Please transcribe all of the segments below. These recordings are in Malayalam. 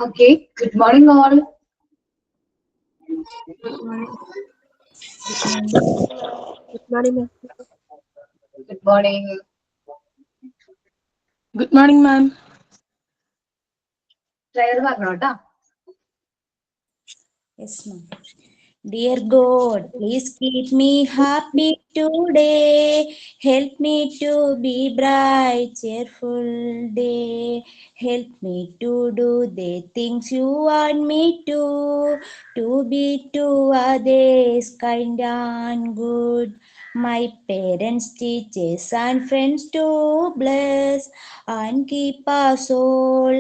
Okay, good morning all. Good morning, ma'am. Good morning. Good morning, ma'am. Prayer പറഞ്ഞോട്ടാ. Yes, ma'am. Dear God, please keep me happy today. Help me to be bright, cheerful day. Help me to do the things you want me to be to others kind and good. My parents, teachers, and friends to bless and keep us all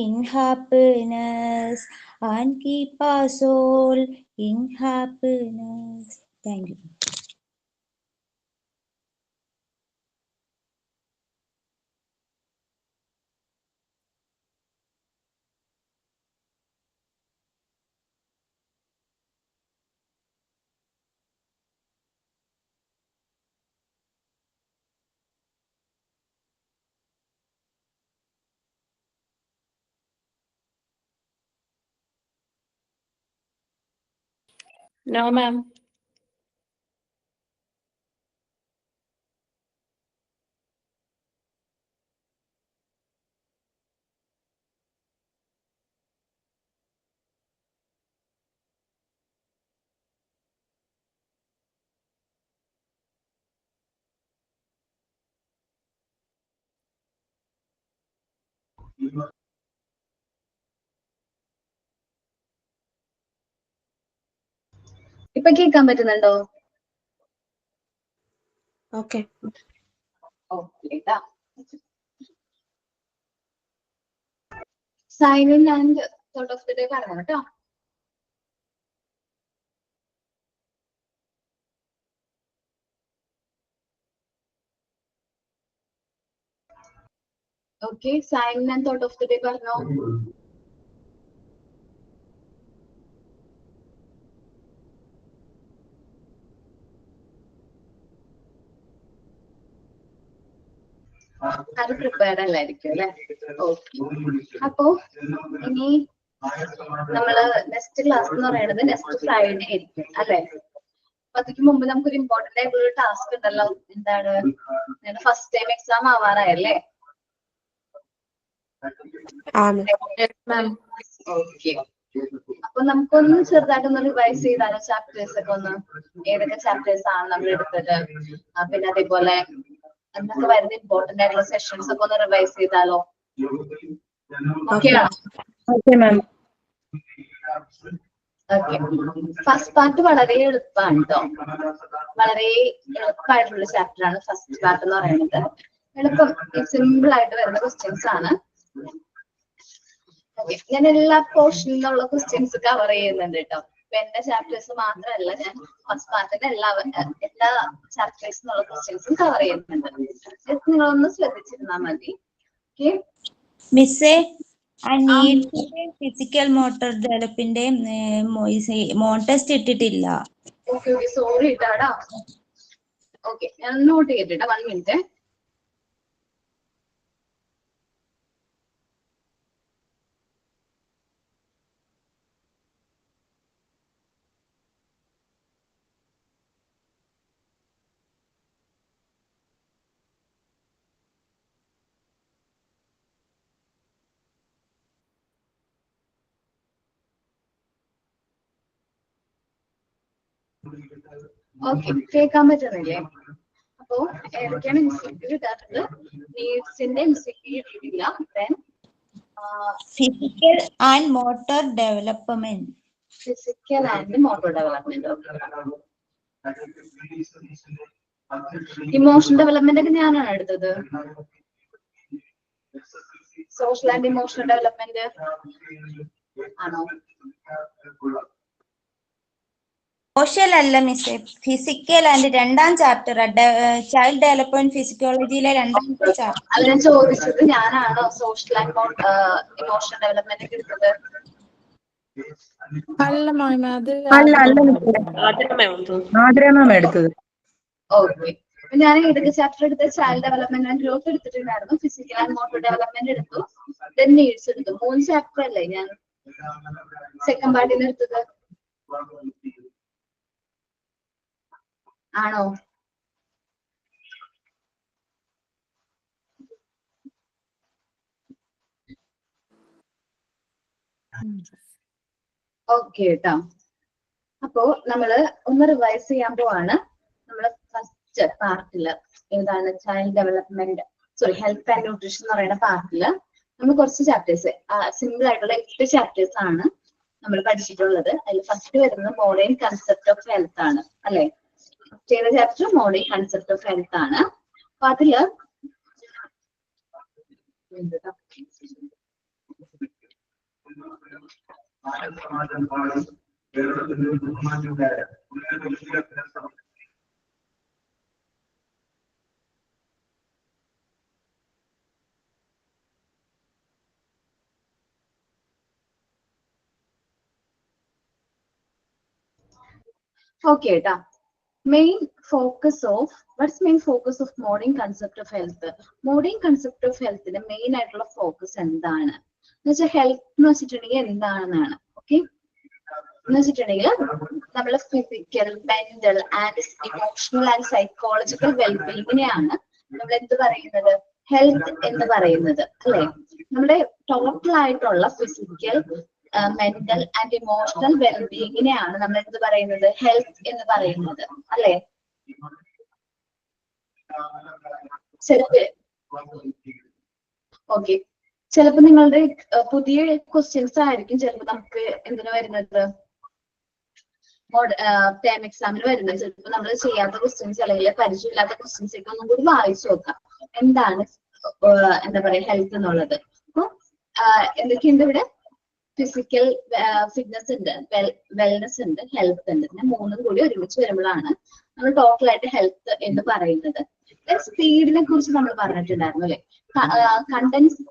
in happiness. And keep us all in happiness. Thank you. No, ma'am. ഇപ്പൊ കേൾക്കാൻ പറ്റുന്നുണ്ടോ? Okay. Okay, sign in and thought of the day പറയാം കേട്ടോ. Okay, sign in and thought of the day പറഞ്ഞോ. അത് പ്രിപ്പയർഡ് അല്ലായിരിക്കും അല്ലെ? ഓക്കെ. അപ്പോ ഇനി നമ്മള് നെക്സ്റ്റ് ക്ലാസ് എന്ന് പറയുന്നത് നെക്സ്റ്റ് ഫ്രൈഡേ ആയിരിക്കും അല്ലെ? അപ്പൊ അതിന് മുമ്പ് നമുക്കൊരു ഇമ്പോർട്ടന്റ് ആയിട്ടുള്ള ഒരു ടാസ്ക് ഉണ്ടല്ലോ. എന്താണ്? ഫസ്റ്റ് ടൈം എക്സാം ആവാറായല്ലേ? ഓക്കെ. അപ്പൊ നമുക്കൊന്ന് ചെറുതായിട്ടൊന്ന് റിവൈസ് ചെയ്താലോ ചാപ്റ്റേഴ്സ് ഒക്കെ ഒന്ന്. ഏതൊക്കെ ചാപ്റ്റേഴ്സ് ആണ് നമ്മൾ എടുത്തത്, പിന്നെ അതേപോലെ എന്നൊക്കെ വരുന്ന ഇമ്പോർട്ടന്റ് ആയിട്ടുള്ള സെഷൻസ് ഒക്കെ ഒന്ന് റിവൈസ് ചെയ്താലോ? ഓക്കെ ആണോ? Okay, ma'am. Okay. First part വളരെ എളുപ്പമാണ് കേട്ടോ. വളരെ എളുപ്പമായിട്ടുള്ള ചാപ്റ്റർ ആണ് ഫസ്റ്റ് പാർട്ട് എന്ന് പറയുന്നത്. എളുപ്പം സിമ്പിൾ ആയിട്ട് വരുന്ന ക്വസ്റ്റ്യൻസ് ആണ്. ഞാൻ എല്ലാ പോർഷനിലുള്ള ക്വസ്റ്റ്യൻസ് കവർ ചെയ്യുന്നുണ്ട് കേട്ടോ. ഇപ്പൊ എന്റെ ചാപ്റ്റേഴ്സ് മാത്രമല്ല, ഞാൻ ഫസ്റ്റ് പാർട്ടിന്റെ എല്ലാ ചാപ്റ്റേഴ്സിനുള്ള ക്വസ്റ്റ്യൻസും കവർ ചെയ്യുന്നുണ്ട്. നിങ്ങളൊന്ന് ശ്രദ്ധിച്ചിരുന്നാൽ മതി. ഓക്കെ മിസ്സേ, ആ നീഡ് ഫിസിക്കൽ മോട്ടോർ ഡെവലപ്പിന്റെ മോൺ ടെസ്റ്റ് ഇട്ടിട്ടില്ല. ഓക്കെ ഓക്കെ, സോറി ഇട്ടാടാ. ഓക്കെ, ഞാൻ നോട്ട് ചെയ്തിട്ടാ. 1 മിനിറ്റ്. ഓക്കെ, കേൾക്കാൻ പറ്റുന്നില്ലേ? അപ്പോ ഏതൊക്കെയാണ് MCQ കിട്ടാറുണ്ട്? നീഡ്സിന്റെ MCQ കിട്ടിയിട്ടില്ല. Then physical and motor development. Physical and motor development. Emotion development ഒക്കെ ഞാനാണ് എടുത്തത്. സോഷ്യൽ ആൻഡ് ഇമോഷണൽ ഡെവലപ്മെന്റ് ആണോ? സോഷ്യൽ അല്ല മിസ്സേ, ഫിസിക്കൽ ആൻഡ് രണ്ടാം ചാപ്റ്റർ ചൈൽഡ് ഡെവലപ്മെന്റ് ഫിസിയോളജിയിലെ രണ്ടാമത്തെ ചാപ്റ്റർ. അത് ഞാൻ ചോദിച്ചത് ഞാനാണോ സോഷ്യൽ ആൻഡ് ഇമോഷണൽ ഡെവലപ്മെന്റ് ഒക്കെ എടുത്തത്? അല്ല മാം, അത് ആതിര മാം എടുത്തത്. ഓക്കെ. ഞാൻ ഏതൊക്കെ ചാപ്റ്റർ എടുത്ത് ചൈൽഡ് ഡെവലപ്മെന്റ് ആൻഡ് ഗ്രോത്ത് എടുത്തിട്ടുണ്ടായിരുന്നു, ഫിസിക്കൽ ആൻഡ് മോട്ടോർ ഡെവലപ്മെന്റ് എടുത്തു, ദെൻ നീഡ്സ് എടുത്തു. 3 ചാപ്റ്റർ അല്ലേ ഞാൻ സെക്കൻഡ് പാർട്ടിൽ നിന്ന് എടുത്തത്? ആണോ? ഓക്കെ കേട്ടോ. അപ്പോ നമ്മള് ഒന്ന് റിവൈസ് ചെയ്യാൻ പോവാണ്. നമ്മള് ഫസ്റ്റ് പാർട്ടില് ഏതാണ് child development health and nutrition എന്ന് പറയുന്ന പാർട്ടില് നമ്മൾ കുറച്ച് ചാപ്റ്റേഴ്സ്, സിമ്പിൾ ആയിട്ടുള്ള 8 ചാപ്റ്റേഴ്സ് ആണ് നമ്മൾ പഠിച്ചിട്ടുള്ളത്. അതിൽ ഫസ്റ്റ് വരുന്നത് മോഡേൺ കൺസെപ്റ്റ് ഓഫ് ഹെൽത്ത് ആണ് അല്ലെ. ചെയ്ത chapter modern concept of health ആണ്. അപ്പൊ അതില് ഓക്കെ കേട്ടാ. Main focus of main focus of modern concept of health. Modern concept of ഹെൽത്തിന്റെ മെയിൻ ആയിട്ടുള്ള ഫോക്കസ് എന്താണ് എന്ന് വെച്ചാൽ, ഹെൽത്ത് എന്ന് വെച്ചിട്ടുണ്ടെങ്കിൽ എന്താണെന്നാണ്. ഓക്കെ, എന്ന് വെച്ചിട്ടുണ്ടെങ്കിൽ നമ്മളെ physical, mental and emotional and psychological വെൽബീയിങ്ങിനെയാണ് നമ്മൾ എന്ത് പറയുന്നത്, ഹെൽത്ത് എന്ന് പറയുന്നത് അല്ലെ. നമ്മുടെ ടോട്ടൽ ആയിട്ടുള്ള ഫിസിക്കൽ, മെന്റൽ ആൻഡ് ഇമോഷണൽ വെൽബീയിങ്ങിനെയാണ് നമ്മൾ എന്ത് പറയുന്നത്, ഹെൽത്ത് എന്ന് പറയുന്നത് അല്ലെ. ഓക്കെ, ചിലപ്പോ നിങ്ങളുടെ പുതിയ ക്വസ്റ്റ്യൻസ് ആയിരിക്കും ചിലപ്പോ നമുക്ക് എന്തിനു വരുന്നത്, ടേം എക്സാമിന് വരുന്നത്. ചിലപ്പോൾ നമ്മൾ ചെയ്യാത്ത ക്വസ്റ്റ്യൻസ് അല്ലെങ്കിൽ പരിചയമില്ലാത്ത ക്വസ്റ്റ്യൻസ് ഒക്കെ ഒന്നും കൂടി വായിച്ചു നോക്കാം, എന്താണ് എന്താ പറയാ ഹെൽത്ത് എന്നുള്ളത്. അപ്പൊ എന്തൊക്കെയുണ്ട് ഇവിടെ, ഫിസിക്കൽ ഫിറ്റ്നസ് ഉണ്ട്, വെൽനെസ് ഉണ്ട്, ഹെൽത്ത് ഉണ്ട്. പിന്നെ മൂന്നും കൂടി ഒരുമിച്ച് വരുമ്പോഴാണ് നമ്മൾ ടോട്ടൽ ആയിട്ട് ഹെൽത്ത് എന്ന് പറയുന്നത്. സ്പീഡിനെ കുറിച്ച് നമ്മൾ പറഞ്ഞിട്ടുണ്ടായിരുന്നു അല്ലെ. കണ്ടൻസ്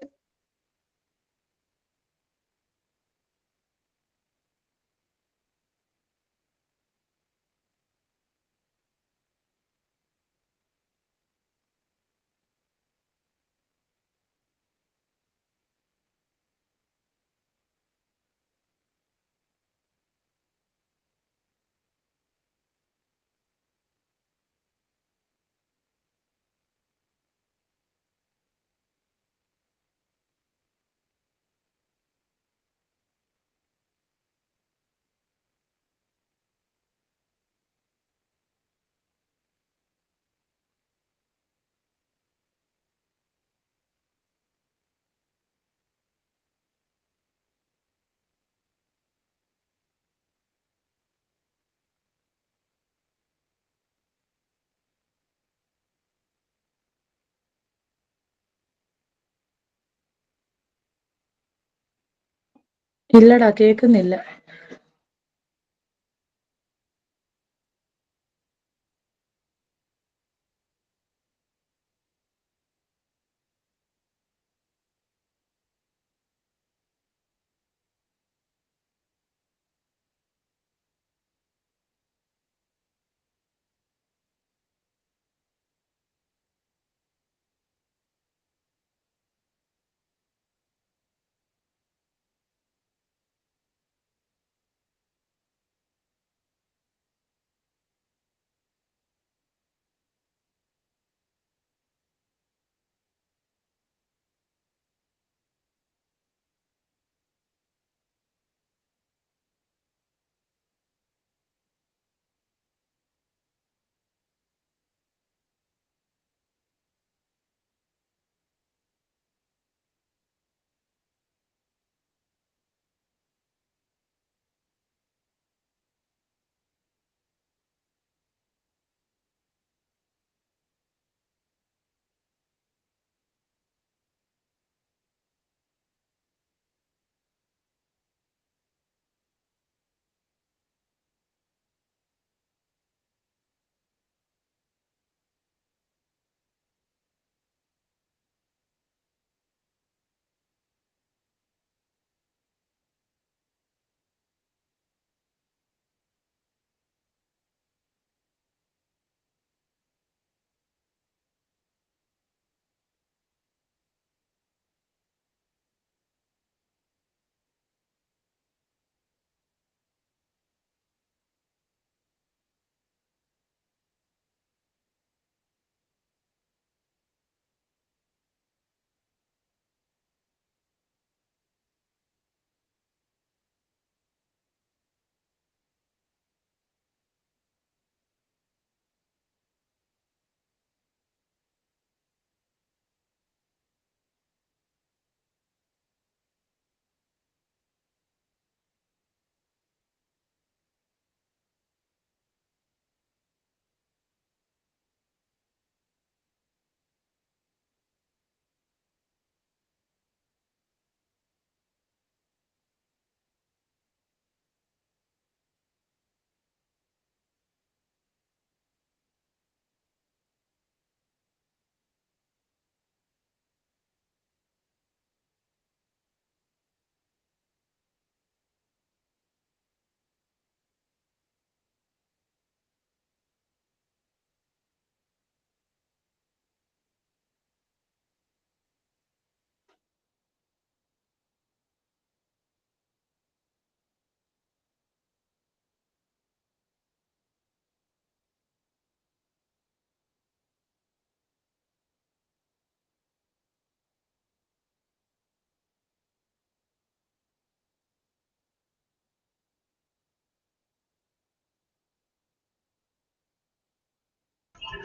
ഇല്ലടാ, കേൾക്കുന്നില്ല.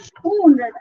200.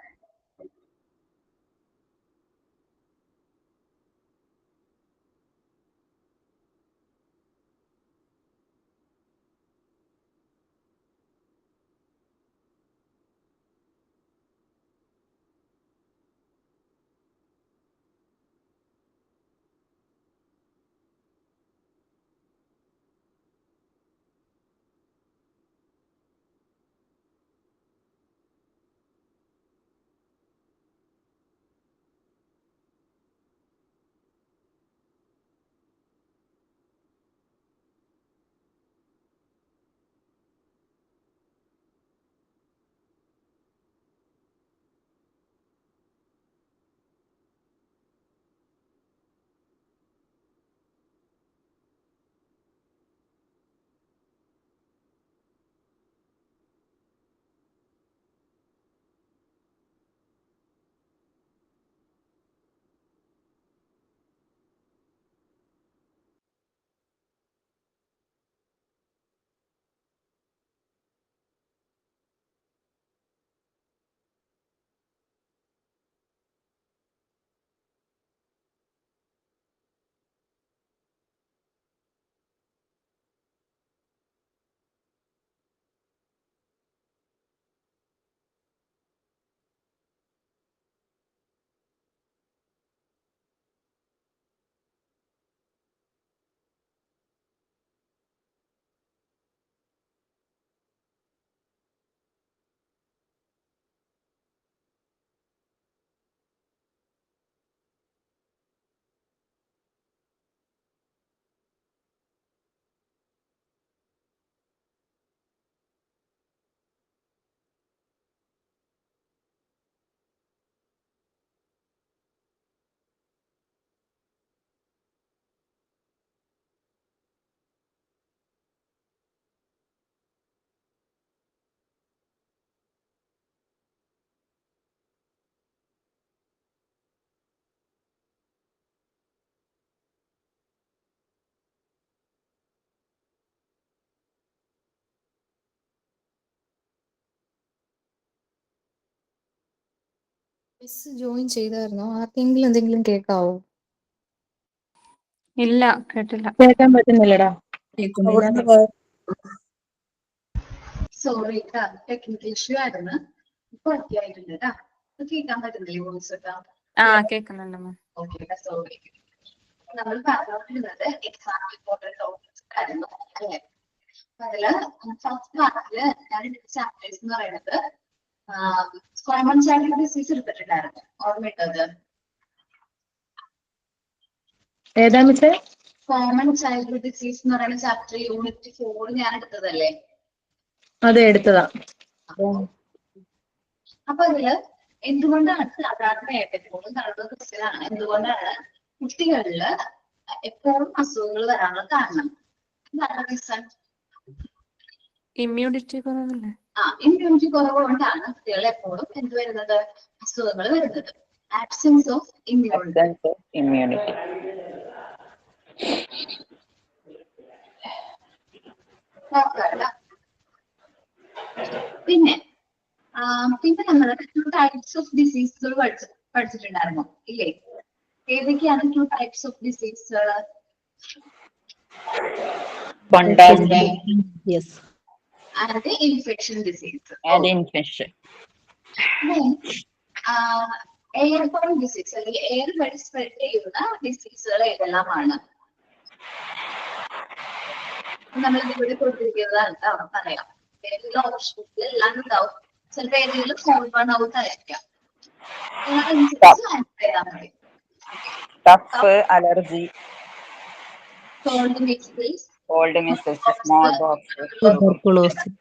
മിസ് ജോയിൻ ചെയ്തായിരുന്നോ? ആർക്കെങ്കിലും എന്തെങ്കിലും കേൾക്കാവോ? ഇല്ല, കേട്ടില്ല. കേൾക്കാൻ പറ്റുന്നില്ലടാ. കേൾക്കുന്നില്ല. സോറി കേട്ടാ, ടെക്നിക്കൽ ഇഷ്യൂ ആയിരുന്നു. ഇപ്പൊ ഒക്കെയായിട്ടുണ്ട് കേട്ടാ. കേൾക്കാൻ പറ്റുന്നില്ലേ വോയിസ് കേട്ടാ? കേൾക്കുന്നുണ്ട് മാം. Okay, sorry. നമ്മൾ പറഞ്ഞുകൊണ്ടിരുന്നത് എക്സാം ഇമ്പോർട്ടൻറ്റ് ടോപ്പിക്സ് ആയിരുന്നു അല്ലേ? അതില് ഫസ്റ്റ് ക്ലാസ്സില് ഞാൻ ചാപ്റ്റേഴ്സ് എന്ന് പറയുന്നത് കോമൺ ചൈൽഡ് ഡിസീസ് എടുത്തിട്ടുണ്ടായിരുന്നു. ഓർമ്മയിട്ടത്? ഏതാ മിസ്സേ? കോമൺ ചൈൽഡ് ഡിസീസ് എന്ന് പറയുന്ന ചാപ്റ്റർ യൂണിറ്റ് 4 ഞാൻ എടുത്തതല്ലേ? അതെ, എടുത്തതാ. അപ്പൊ അതില് എന്തുകൊണ്ടാണ് സാധാരണയായിട്ട് എപ്പോഴും നടന്ന ക്വസ്റ്റ്യനാണ്, എന്തുകൊണ്ടാണ് കുട്ടികളില് എപ്പോഴും അസുഖങ്ങൾ വരാനുള്ള കാരണം? എന്താണ് റീസൺ? ഇമ്മ്യൂണിറ്റി കുറവല്ലേ? ഇമ്മ്യൂണിറ്റി കുറവ് കൊണ്ടാണ് കുട്ടികൾ എപ്പോഴും എന്ത് വരുന്നത്? അസുഖങ്ങൾ വരുന്നത്. Absence of immunity. പിന്നെ നമ്മൾ 2 ടൈപ്സ് ഓഫ് ഡിസീസുകൾ പഠിച്ചിട്ടുണ്ടായിരുന്നു ഇല്ലേ? ഏതൊക്കെയാണ് 2 ടൈപ്സ് ഓഫ് ഡിസീസുകൾ? and the infection disease. And infection. Then, airborne disease, അല്ലെങ്കിൽ എയർ വഴി സ്പ്രെഡ് ചെയ്യുന്ന ഡിസീസുകൾ ഏതെല്ലാമാണ്? നമ്മൾ ഇവിടെ കൊടുത്തിരിക്കുന്നതാണ് പറയാം. ഏതെങ്കിലും ഓപ്ഷൻസിൽ എല്ലാം ഉണ്ടാവും. ചിലപ്പോൾ ഏതെങ്കിലും കോമൺ ഔട്ട് ആയിരിക്കാം. Cough, allergy, cold measles, smallpox, tuberculosis.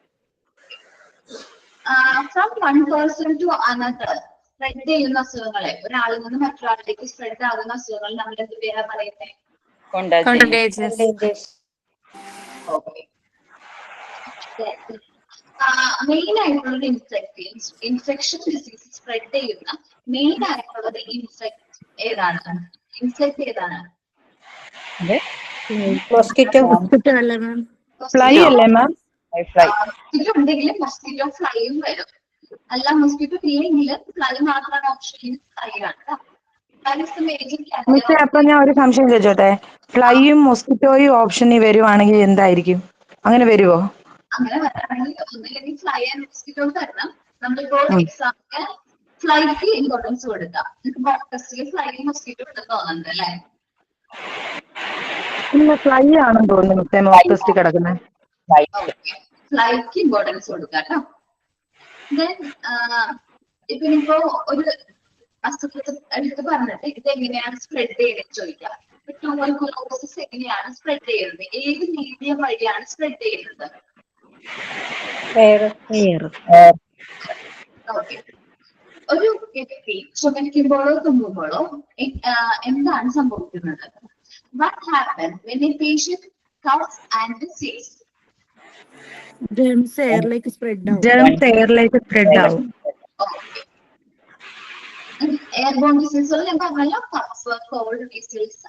From one person to another spread ചെയ്യുന്ന അസുഖങ്ങളെ ഒരാളിൽ നിന്ന് മറ്റൊരാളിലേക്ക് സ്പ്രെഡ് ആകുന്ന അസുഖങ്ങൾ നമ്മൾ എന്ത് പേരാ പറയുന്നത്? മെയിൻ ആയിട്ടുള്ള ഇൻഫെക്ഷൻ ഡിസീസ് സ്പ്രെഡ് ചെയ്യുന്ന മെയിൻ ആയിട്ടുള്ളത് ഇൻസെക്ട് ഏതാണ്? Mosquito അല്ലേ മാം? ഫ്ലൈ അല്ലേ മാം? ഉണ്ടെങ്കിലും മസ്കിറ്റോ ഫ്ലൈയും വരും. അല്ല മൊസ്കിറ്റോ ഇല്ലെങ്കിൽ ഫ്ലൈ മാത്രമാണ് ഓപ്ഷൻ. ഫ്ലൈ ആണ്. മിസ്സേ, അപ്പൊ ഞാൻ ഒരു സംശയം ചോദിച്ചോട്ടെ, ഫ്ലൈയും മൊസ്കിറ്റോയും ഓപ്ഷനിൽ വരുവാണെങ്കിൽ എന്തായിരിക്കും? അങ്ങനെ വരുവോ? അങ്ങനെ വരാണെങ്കിൽ ഒന്നില്ലെങ്കിൽ ഫ്ലൈ ആൻഡ് മൊസ്കിറ്റോ തരണം. നമ്മളിപ്പോൾ എക്സാമിന് ഫ്ലൈക്ക് ഇമ്പോർട്ടൻസ് കൊടുക്കാം. മോക്ക് ടെസ്റ്റിൽ ഫ്ലൈയും മൊസ്കിറ്റോ ഉണ്ടെന്ന് തോന്നുന്നുണ്ട് അല്ലേ? ഇല്ല, ഫ്ലൈ ആണെന്ന് തോന്നുന്നു മിസ്സേ മോക്ക് ടെസ്റ്റ് കിടക്കുന്നത്. ഫ്ലൈക്ക് ഇമ്പോർട്ടൻസ് കൊടുക്കാം കേട്ടോ. ദെൻ ഇപ്പൊ ഒരു അസുഖത്തെ എടുത്ത് പറഞ്ഞിട്ട് ഇത് എങ്ങനെയാണ് സ്പ്രെഡ് ചെയ്യുന്നത് ചോദിക്കാം. ട്യൂബർകുലോസിസ് എങ്ങനെയാണ് സ്പ്രെഡ് ചെയ്യുന്നത്? ഏത് മീഡിയം വഴിയാണ് സ്പ്രെഡ് ചെയ്യുന്നത്? ഓക്കെ. ഒരു വ്യക്തി ചുമയ്ക്കുമ്പോഴോ തുമ്മുമ്പോഴോ എന്താണ് സംഭവിക്കുന്നത്? What happen when a patient coughs and സീസ്? ജെംസ് എയറിലേക്ക് സ്പ്രെഡ് ആവും. ജെംസ് എയറിലേക്ക് സ്പ്രെഡ് ആവും. എയർബോൺ ഡിസീസുകൾ ഞാൻ പറഞ്ഞല്ലോ, cough, cold disease,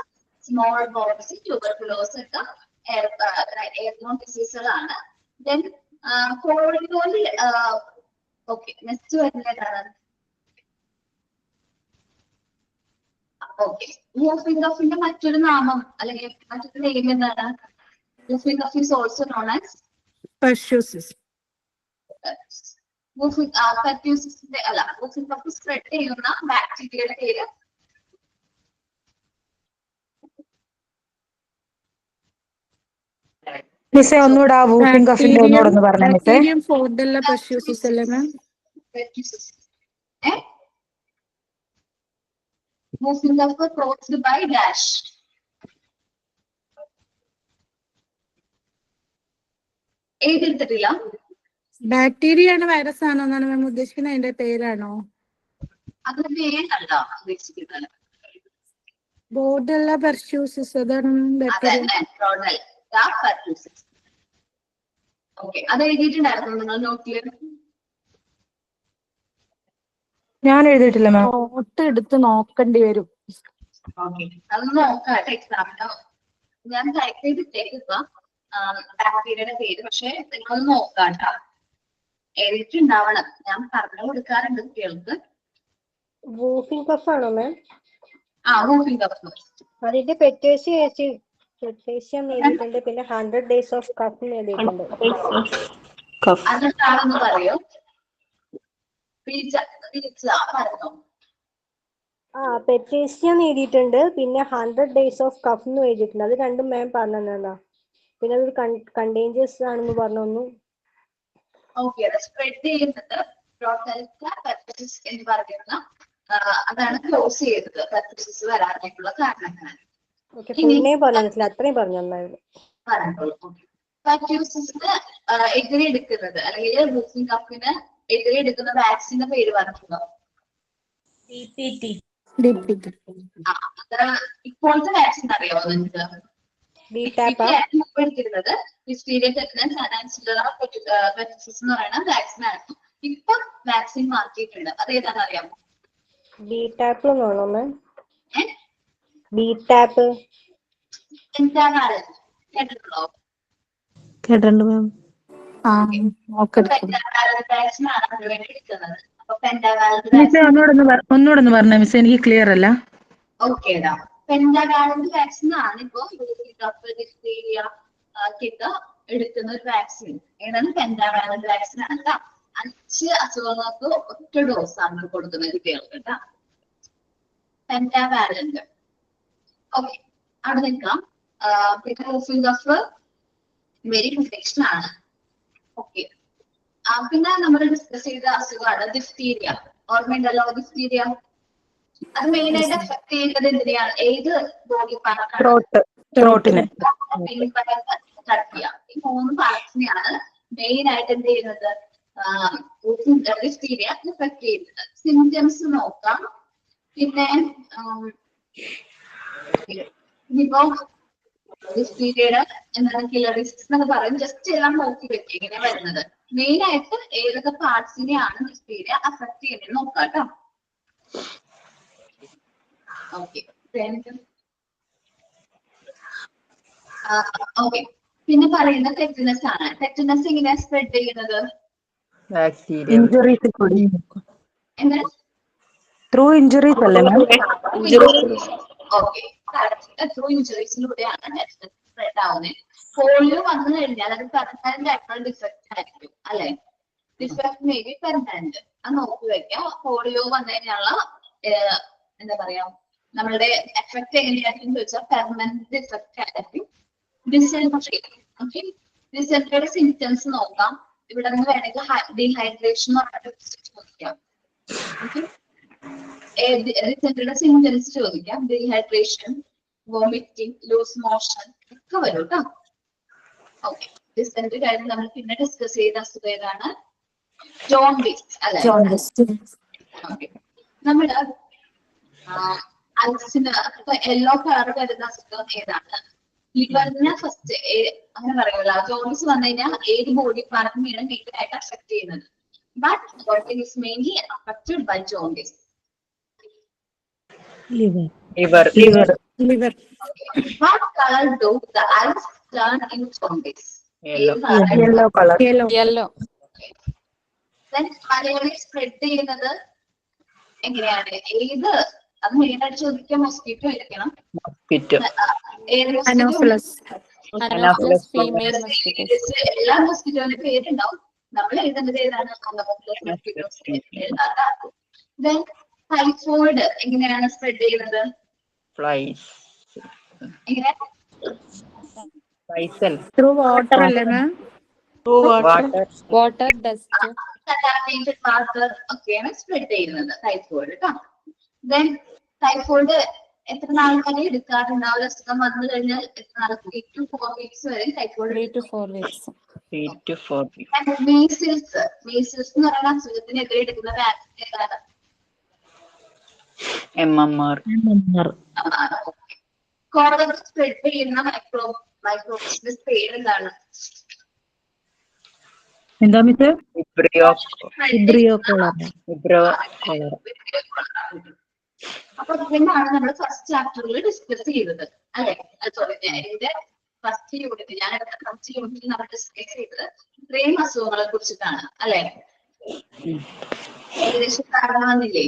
smallpox, tuberculosis ഒക്കെ എയർബോൺ ഡിസീസുകളാണ്. ദെൻ കോഴിക്കോട് ഓക്കെ. നെക്സ്റ്റ് വരുന്നതാണ് ഓക്കെ. മൂഫിംഗ് കഫിന്റെ മറ്റൊരു നാമം അല്ലെങ്കിൽ മറ്റൊരു നെയിം എന്താണ്? Whooping cough is also known as pertussis. Whooping അല്ല, മൂഫിംഗ് കഫ് സ്പ്രെഡ് ചെയ്യുന്ന ബാക്ടീരിയയുടെ പേര്? മിസ്സേ, ഒന്നുകൂടെ ആ വൂഫിംഗ് കഫിന്റെ ഒന്നുകൂടെ ഒന്ന് പറഞ്ഞേ മിസ്സേ. ബാക്ടീരിയം ഫോർഡെല്ല പെർഷ്യൂസിസ് അല്ലേ ma'am? Moving kaf caused by dash. ഏതെടുത്തിട്ടില്ല? ബാക്ടീരിയ ആണ്, വൈറസ് ആണോ എന്നാണ് മാം ഉദ്ദേശിക്കുന്നത്? അതിന്റെ പേരാണോ? അത് പേരല്ല ഉദ്ദേശിക്കുന്നത്. ബോർഡെല്ല പെർഷ്യൂസിസ് അതാണ് ബാക്ടീരിയ. ഓക്കെ, അത് എഴുതിയിട്ടുണ്ടായിരുന്നു നിങ്ങൾ നോക്കിയത്? ഞാൻ എഴുതിയിട്ടില്ല മാം. ഫോട്ടോ എടുത്ത് നോക്കേണ്ടി വരും. ഓക്കെ, അതൊന്ന് നോക്കാം എക്സാമിനോ. ഞാൻ ടൈപ്പ് ചെയ്തിട്ടേക്ക് ഇപ്പൊ ബാക്ടീരിയയുടെ പേര്. പക്ഷെ നിങ്ങളൊന്ന് നോക്കാം കേട്ടോ, എഴുതിയിട്ടുണ്ടാവണം. ഞാൻ പറഞ്ഞു കൊടുക്കാറുണ്ട് കുട്ടികൾക്ക്. വൂഫിംഗ് കഫ് ആണോ മാം? Whooping cough. അതിന്റെ പെറ്റേഷ്യം എഴുതിയിട്ടുണ്ട്, പിന്നെ 100 days of കഫ് എഴുതിയിട്ടുണ്ട്. അതെന്താണെന്ന് പറയോ? പെറ്റേഷ്യം എഴുതിയിട്ടുണ്ട്, പിന്നെ 100 days of കഫ് എന്ന് എഴുതിയിട്ടുണ്ട്. അത് രണ്ടും മാം പറഞ്ഞതാ. പിന്നെ അതൊരു കണ്ടേഞ്ചേഴ്സ് ആണെന്ന് പറഞ്ഞു. ഓക്കെ, സ്പ്രെഡ് ചെയ്യുന്നത് എന്ന് പറയുന്ന അതാണ് ക്ലോസ് ചെയ്തത് പെർസിസ് വരാനായിട്ടുള്ള കാരണങ്ങൾ. അത്രയും പറഞ്ഞു. പെർട്യൂസിന് എതിരെ എടുക്കുന്നത് അല്ലെങ്കിൽ മൂഫിംഗ് കഫിന് എതിരെ എടുക്കുന്ന വാക്സിന്റെ പേര് പറഞ്ഞല്ലോ? ഇപ്പോഴത്തെ വാക്സിൻ അറിയാമോ നിങ്ങൾക്ക്? എടുത്തിരുന്നത് ഡിഫ്തീരിയ, ടെറ്റനസ്, അനാൻസിലറ പെർട്യൂസിസ് എന്ന് പറയുന്ന വാക്സിൻ ആയിരുന്നു. ഇപ്പൊ വാക്സിൻ മാറ്റിയിട്ടുണ്ട്. അത് ഏതാണെന്ന് അറിയാമോ? കേട്ടിട്ടുണ്ടോ? കേട്ടിട്ടുണ്ട് മാം. വാക്സിൻ ആണ് അതിനുവേണ്ടി എടുക്കുന്നത്. അപ്പൊ പെൻഡാവാലന്റ് മിസ്സേ, ഒന്നുകൂടെ ഒന്ന് പറഞ്ഞേ മിസ്സേ, എനിക്ക് ക്ലിയർ അല്ല. ഓക്കേടാ. പെൻഡാവാലന്റ് വാക്സിൻ ആണ് ഇപ്പൊ ഡിഫ്തീരിയ എടുക്കുന്ന ഒരു വാക്സിൻ. ഏതാണ്? പെൻഡാവാലന്റ് വാക്സിൻ ആണ്. 5 അസുഖങ്ങൾക്ക് ഒറ്റ ഡോസ് ആണ് കൊടുക്കുന്നത് കുട്ടികൾക്ക് കേട്ടാ. പെൻഡാവാലന്റ്. ഓക്കെ, അവിടെ നിൽക്കാം. പിന്നെ മൂഫിംഗ് കഫ് വെരി ഇൻഫെക്ഷൻ ആണ്. ഓക്കെ, പിന്നെ നമ്മൾ ഡിസ്കസ് ചെയ്ത അസുഖമാണ് ഡിഫ്തീരിയ. ഓർമ്മയുണ്ടല്ലോ ഡിഫ്തീരിയ? അത് മെയിൻ ആയിട്ട് എഫക്ട് ചെയ്യുന്നത് എന്തിനാണ്? ഏത് ബോഡി പാർട്ടാണ്? ത്രോട്ടിന്. ഈ 3 പാർട്സിനെയാണ് മെയിൻ ആയിട്ട് എന്ത് ചെയ്യുന്നത്? ഡിഫ്തീരിയ എഫക്ട് ചെയ്യുന്നത്. സിംറ്റംസ് നോക്കാം. പിന്നെ ഇനിയിപ്പോ ഡിഫ്തീരിയയുടെ എന്താണ് കില്ലർ ഡിസീസ് എന്നൊക്കെ പറയും. ജസ്റ്റ് എല്ലാം നോക്കി വെക്കുക ഇങ്ങനെ വരുന്നത്. മെയിൻ ആയിട്ട് ഏതൊക്കെ പാർട്സിനെയാണ് ഡിഫ്തീരിയ അഫക്ട് ചെയ്യുന്നത് നോക്കാം കേട്ടോ. Okay, okay. പിന്നെ പറയുന്നത് ടെറ്റനസ് ആണ്. ടെറ്റനസ് എങ്ങനെയാ സ്പ്രെഡ് ചെയ്യുന്നത്? ബാക്ടീരിയ. ഇഞ്ചുറീസ് കൂടി എന്താണ് ത്രൂ ഇഞ്ചുറീസ് അല്ലേ മാം? ഓക്കെ, ത്രൂ ഇഞ്ചുറീസിലൂടെയാണ് സ്പ്രെഡ് ആവുന്നത്. പോളിയോ വന്നു കഴിഞ്ഞാൽ അത് പെർമനന്റ് ആയിട്ടുള്ള ഡിഫക്റ്റ് ആയിരിക്കും അല്ലെ? Defect may be permanent. അത് നോക്കി വെക്കാം. പോളിയോ വന്നു കഴിഞ്ഞാലുള്ള എന്താ പറയാ നമ്മളുടെ എഫക്ട് എങ്ങനെയായിരിക്കും ചോദിച്ചാൽ പെർമനന്റ് ഡിഫക്റ്റ് ആയിരിക്കും. ഡിസെൻട്രി. ഓക്കെ, ഡിസെൻട്രിയുടെ സിംറ്റംസ് നോക്കാം. ഇവിടെ നിന്ന് വേണമെങ്കിൽ ഡീഹൈഡ്രേഷൻ ചോദിക്കാം. ഓക്കെ, ഡിസെൻട്രിയുടെ സിംറ്റംസ് ചോദിക്കാം. ഡീഹൈഡ്രേഷൻ, വോമിറ്റിംഗ്, ലൂസ് മോഷൻ ഒക്കെ വരും കേട്ടോ. ഓക്കെ, ഡിസെൻട്രി കഴിഞ്ഞ് നമ്മൾ പിന്നെ ഡിസ്കസ് ചെയ്ത അസുഖം ഏതാണ്? ജോണ്ടിസ് അല്ലെ? ഓക്കെ, നമ്മള് അൽസിന് യെല്ലോ കളർ വരുന്ന അസുഖം ഏതാണ്? ലിവറിന് ഫസ്റ്റ് അങ്ങനെ പറയുമല്ലോ. ജോണ്ടിസ് വന്നു കഴിഞ്ഞാൽ ഏത് ബോഡി പാർട്ടിനെയാണ് മെയിൻ ആയിട്ട് അഫക്ട് ചെയ്യുന്നത്? But what is mainly affected by jaundice? Liver. Liver. What color do the eyes turn in jaundice? Yellow. Yellow colour. Yellow. Then Malayali spread ചെയ്യുന്നത് എങ്ങനെയാണ്? ഏത് അത് മെയിനായിട്ട് ചോദിക്കാൻ മൊസ്കിറ്റോ ആയിരിക്കണം. Mosquito. ഏത് അനോഫിലസ്. Anopheles female mosquitoes. എല്ലാ മൊസ്കിറ്റോന്റെ പേരുണ്ടാവും. നമ്മൾ എഴുതേണ്ടത് ഏതാണ്? ടൈഫോയിഡ് എങ്ങനെയാണ് സ്പ്രെഡ് ചെയ്യുന്നത്? Flies. എങ്ങനെ? Faisal. ത്രൂ വാട്ടർ അല്ലേ മാം? Water. Water, dust. വാട്ടർ ഒക്കെയാണ് സ്പ്രെഡ് ചെയ്യുന്നത് ടൈഫോയിഡ് കേട്ടോ. ദെൻ ടൈഫോയിഡ് എത്ര നാൾ വരെ എടുക്കാറുണ്ടാവും? അസുഖം വന്നു കഴിഞ്ഞാൽ എത്ര നാൾ? 3 to 4 weeks വരെ typhoid. 3 to 4 weeks. 3 to 4 weeks. Measles. Measles എന്ന് പറയുന്ന അസുഖത്തിനെതിരെ എടുക്കുന്ന വാക്സിൻ ഏതാണ്? MMR. കോളറ സ്പ്രെഡ് ചെയ്യുന്ന മൈക്രോബിന്റെ പേര് എന്താണ്? എന്താ മിസ്? Vibrio cholera. അപ്പൊ ഇതാണ് നമ്മൾ ഫസ്റ്റ് ചാപ്റ്ററിൽ ഡിസ്കസ് ചെയ്തത് അല്ലെ? സോറി, എന്റെ ഫസ്റ്റ് യൂണിറ്റ് നമ്മൾ ഡിസ്കസ് ചെയ്തത് ഇത്രയും അസുഖങ്ങളെ കുറിച്ചിട്ടാണ് അല്ലെ? ഏകദേശം കാരണം വന്നില്ലേ?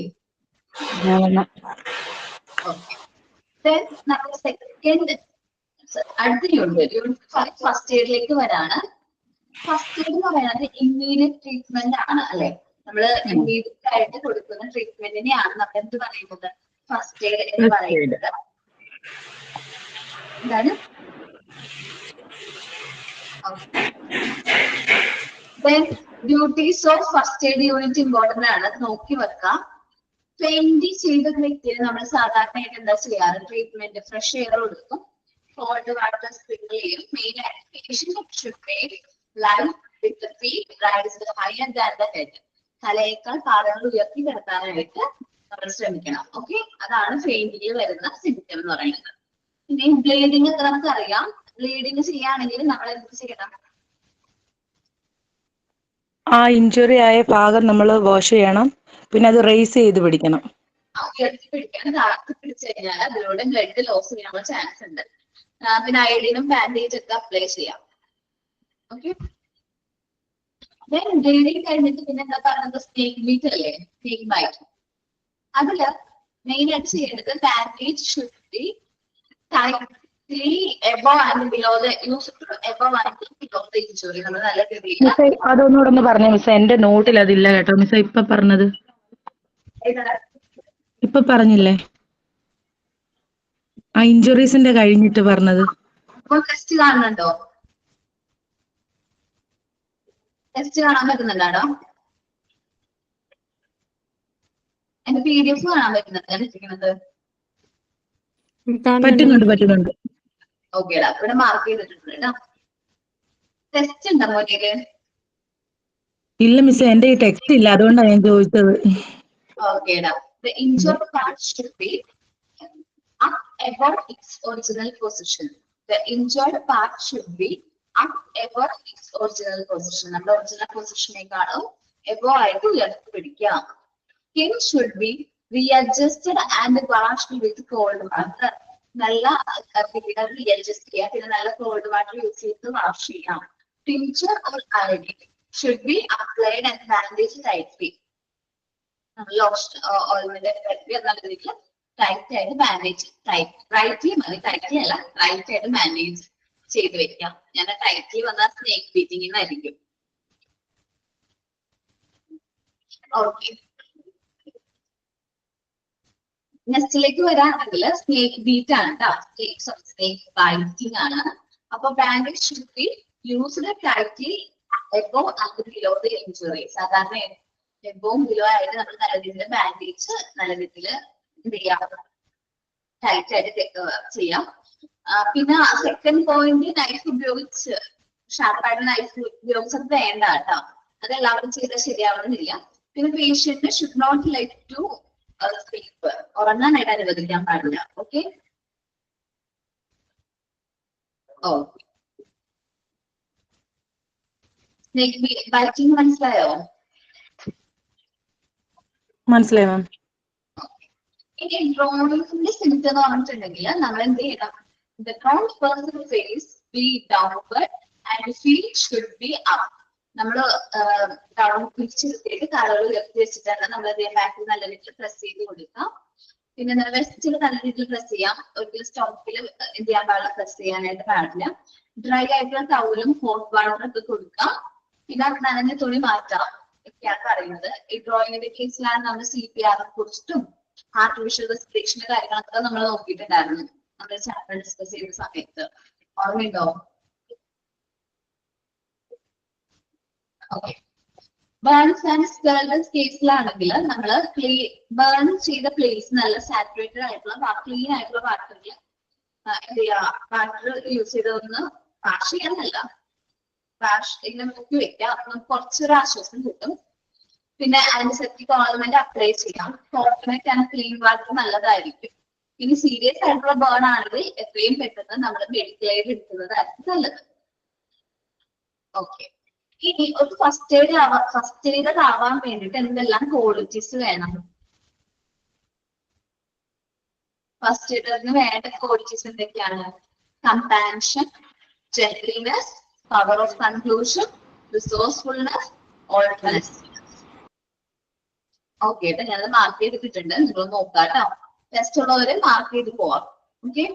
ഓക്കെ, നമ്മുടെ സെക്കൻഡ് അടുത്ത യൂണിറ്റ് ഫസ്റ്റ് ഇയറിലേക്ക് വരാണ്. ഫസ്റ്റ് എയ്ഡ് എന്ന് പറയുന്നത് ഇമ്മീഡിയറ്റ് ട്രീറ്റ്മെന്റ് ആണ് അല്ലെ? നമ്മള് ഇമ്മീഡിയറ്റ് ആയിട്ട് കൊടുക്കുന്ന ട്രീറ്റ്മെന്റിനെയാണ് നമ്മൾ എന്ത് പറയുന്നത്? ഫസ്റ്റ് എയ്ഡ് എന്ന് പറയുന്നത്. എന്താണ്? Duties of first aid unit important ആണ്, നോക്കി വെക്കാം. ഫെയിന്റ് ചെയ്ത വ്യക്തിയെ നമ്മൾ സാധാരണയായിട്ട് എന്താ ചെയ്യാറ്? ട്രീറ്റ്മെന്റ് ഫ്രഷ് എയർ കൊടുക്കും, കോൾഡ് വാട്ടർ സ്പ്രിങ്കിൾ ചെയ്യും. മെയിൻ ആയിട്ട് തലയേക്കാൾ പാദങ്ങൾ ഉയർത്തി കിടത്താനായിട്ട് നമ്മൾ ശ്രമിക്കണം. ഓക്കെ, അതാണ് ഫെയിന്റിൽ വരുന്ന സിംറ്റം എന്ന് പറയുന്നത്. പിന്നെ ബ്ലീഡിങ് ഒക്കെ നമുക്കറിയാം. ബ്ലീഡിങ് ചെയ്യുകയാണെങ്കിൽ നമ്മൾ എന്ത് ചെയ്യണം? ആ ഇഞ്ചുറി ആയ ഭാഗം നമ്മൾ വാഷ് ചെയ്യണം. പിന്നെ അത് റേസ് ചെയ്ത് പിടിക്കണം. ഉയർത്തി പിടിക്കാൻ താഴ്ത്തി പിടിച്ചു കഴിഞ്ഞാൽ അതിലൂടെ ബ്ലഡ് ലോസ് ചെയ്യാനുള്ള ചാൻസ് ഉണ്ട്. പിന്നെ അയഡിനും ബാൻഡേജ് ഒക്കെ അപ്ലൈ ചെയ്യാം. ഓക്കെ, ബ്ലീഡിങ് കഴിഞ്ഞിട്ട് പിന്നെ എന്താ പറയുന്നത്? സ്നേക്ക് ബീറ്റ് അല്ലേ? Snake bite. അതില് മെയിൻ ആയിട്ട് ചെയ്യേണ്ടത് bandage should be tightly above and below the above and below the injury. നമ്മൾ നല്ല രീതിയിൽ അതൊന്നുകൂടെ ഒന്ന് പറഞ്ഞേ മിസ്. എന്റെ നോട്ടിൽ അതില്ല കേട്ടോ മിസ്. ഇപ്പൊ പറഞ്ഞത് ഇപ്പൊ പറഞ്ഞില്ലേ? ആ ഇഞ്ചുറീസിന്റെ കഴിഞ്ഞിട്ട് പറഞ്ഞത്. ടെസ്റ്റ് കാണുന്നുണ്ടോ? ടെസ്റ്റ് കാണാൻ പറ്റുന്നുണ്ടാണോ? എന്റെ PDF കാണാൻ പറ്റുന്നത്? പറ്റുന്നുണ്ട്. ഓക്കേടാ, ഇവിടെ മാർക്ക് ചെയ്തിട്ടുണ്ട് കേട്ടോ. ടെസ്റ്റ് ഉണ്ടോ മോനില്? ഇല്ല മിസ്, എന്റെ ഈ ടെക്സ്റ്റ് ഇല്ല, അതുകൊണ്ടാണ് ഞാൻ ചോദിച്ചത്. ഓക്കേടാ. The injured part should be up above its original position. The injured part should be up above its original position. നമ്മുടെ ഒറിജിനൽ പൊസിഷനേക്കാളും above ആയിട്ട് ഉയർത്തി പിടിക്കാം. Skin should be readjusted and washed with cold water. നല്ല റീഅഡ്ജസ്റ്റ് ചെയ്യാം. പിന്നെ നല്ല കോൾഡ് വാട്ടർ യൂസ് ചെയ്ത് വാഷ് ചെയ്യാം. Tincture or iodine. should be applied and bandaged tightly. നമ്മൾ ഓയിൽമെന്റ് നല്ല രീതിയിൽ ടൈറ്റ് ആയിട്ട് ബാൻഡേജ് റൈറ്റ്ലി മതി, ടൈറ്റ്ലി അല്ല റൈറ്റ് ആയിട്ട് ബാൻഡേജ് ചെയ്ത് വെക്കാം. ഞാൻ ടൈറ്റ്ലി വന്നാൽ സ്നേക്ക് ബീറ്റിംഗ് എന്നായിരിക്കും. ഓക്കെ, നെക്സ്റ്റിലേക്ക് വരാണെങ്കിൽ സ്നേക്ക് ബീറ്റ് ആണ് കേട്ടോ, സ്നേക്ക് ബൈറ്റിംഗ് ആണ്. അപ്പൊ bandage should be used tightly above and below the injury. സാധാരണ എബോവും ബിലോ ആയിട്ട് നമ്മൾ നല്ല രീതിയിൽ ബാൻഡേജ് നല്ല രീതിയിൽ എന്ത് ചെയ്യാം, ടൈറ്റ് ആയിട്ട് ചെയ്യാം. പിന്നെ സെക്കൻഡ് പോയിന്റ് നൈഫ് ഉപയോഗിച്ച് ഷാർപ്പായിട്ട് നൈഫ് ഉപയോഗിച്ചത് വേണ്ട കേട്ടോ, അത് എല്ലാവരും ചെയ്താൽ ശരിയാവണമെന്നില്ല. പിന്നെ patient should not like to sleep, ഉറങ്ങാനായിട്ട് അനുവദിക്കാൻ പാടില്ല. Okay, okay. ബൈറ്റിംഗ് മനസ്സിലായോ? മനസ്സിലായി മാം. ഇനി ഡ്രോണിന്റെ സിംറ്റം എന്ന് പറഞ്ഞിട്ടുണ്ടെങ്കിൽ നമ്മൾ എന്ത് ചെയ്യണം, the ground person face be downward and feet should be up. നമ്മൾ ഡൗൺ പിടിച്ചിട്ട് കാലുകൾ ഉയർത്തി വെച്ചിട്ടാണ് നമ്മൾ ബാക്കിൽ നല്ല രീതിയിൽ പ്രസ് ചെയ്ത് കൊടുക്കാം. പിന്നെ വെസ്റ്റിൽ നല്ല രീതിയിൽ പ്രസ് ചെയ്യാം, ഒരിക്കലും സ്റ്റോപ്പിൽ എന്ത് ചെയ്യാൻ പാടില്ല, പ്രസ് ചെയ്യാനായിട്ട് പാടില്ല. ഡ്രൈ ആയിട്ടുള്ള ടവലും ഹോട്ട് വാട്ടറും ഒക്കെ കൊടുക്കാം. പിന്നെ നനഞ്ഞ തുണി മാറ്റാം ഒക്കെയാണ് പറയുന്നത്. ഈ ഡ്രോയിങ്ങിന്റെ കേസിലാണ് നമ്മൾ CPR കുറിച്ചിട്ടും ആർട്ടിഫിഷ്യൽ റെസ്പിറേഷന്റെ കാര്യങ്ങളൊക്കെ നമ്മൾ നോക്കിയിട്ടുണ്ടായിരുന്നു നമ്മുടെ ചാപ്റ്റർ ഡിസ്കസ് ചെയ്ത സമയത്ത്. ഓർമ്മയുണ്ടോ? ഓക്കെ. ബേൺസ് ആൻഡ് സ്കേൾഡൻസ് കേസിലാണെങ്കിൽ നമ്മൾ ബേൺ ചെയ്ത പ്ലേസ് നല്ല സാച്ചുറേറ്റഡ് ആയിട്ടുള്ള ക്ലീൻ ആയിട്ടുള്ള വാട്ടറിൽ എന്ത് ചെയ്യാ, വാട്ടർ യൂസ് ചെയ്തൊന്ന് വാഷ് ചെയ്യാനല്ല, വാഷ് ഇങ്ങനെ മുക്കി വെക്കാം, നമുക്ക് കുറച്ചൊരു ആശ്വാസം കിട്ടും. പിന്നെ ആന്റിസെപ്റ്റിക് ഓയിൽമെന്റ് അപ്ലൈ ചെയ്യാം. കോക്കനട്ട് ആൻഡ് ക്ലീൻ വാട്ടർ നല്ലതായിരിക്കും. ഇനി സീരിയസ് ആയിട്ടുള്ള ബേൺ ആണെങ്കിൽ എത്രയും പെട്ടെന്ന് നമ്മൾ മെഡിക്കൽ എയ്ഡ് എടുക്കുന്നതായിരിക്കും നല്ലത്. ഓക്കെ, ഇനി ഒരു ഫസ്റ്റ് എയ്ഡ് ആവാൻ വേണ്ടിയിട്ട് എന്തെല്ലാം ക്വാളിറ്റീസ് വേണം? ഫസ്റ്റ് എയ്ഡറിന് വേണ്ട ക്വാളിറ്റീസ് എന്തൊക്കെയാണ്? Compassion, gentleness, power of conclusion, resourcefulness, alertness. Okay, ഞാനത് മാർക്ക് ചെയ്തിട്ടുണ്ട്, നിങ്ങൾ നോക്കാം കേട്ടോ. ടെസ്റ്റ് ഉള്ളവരെ മാർക്ക് ചെയ്ത് പോവാം. Okay,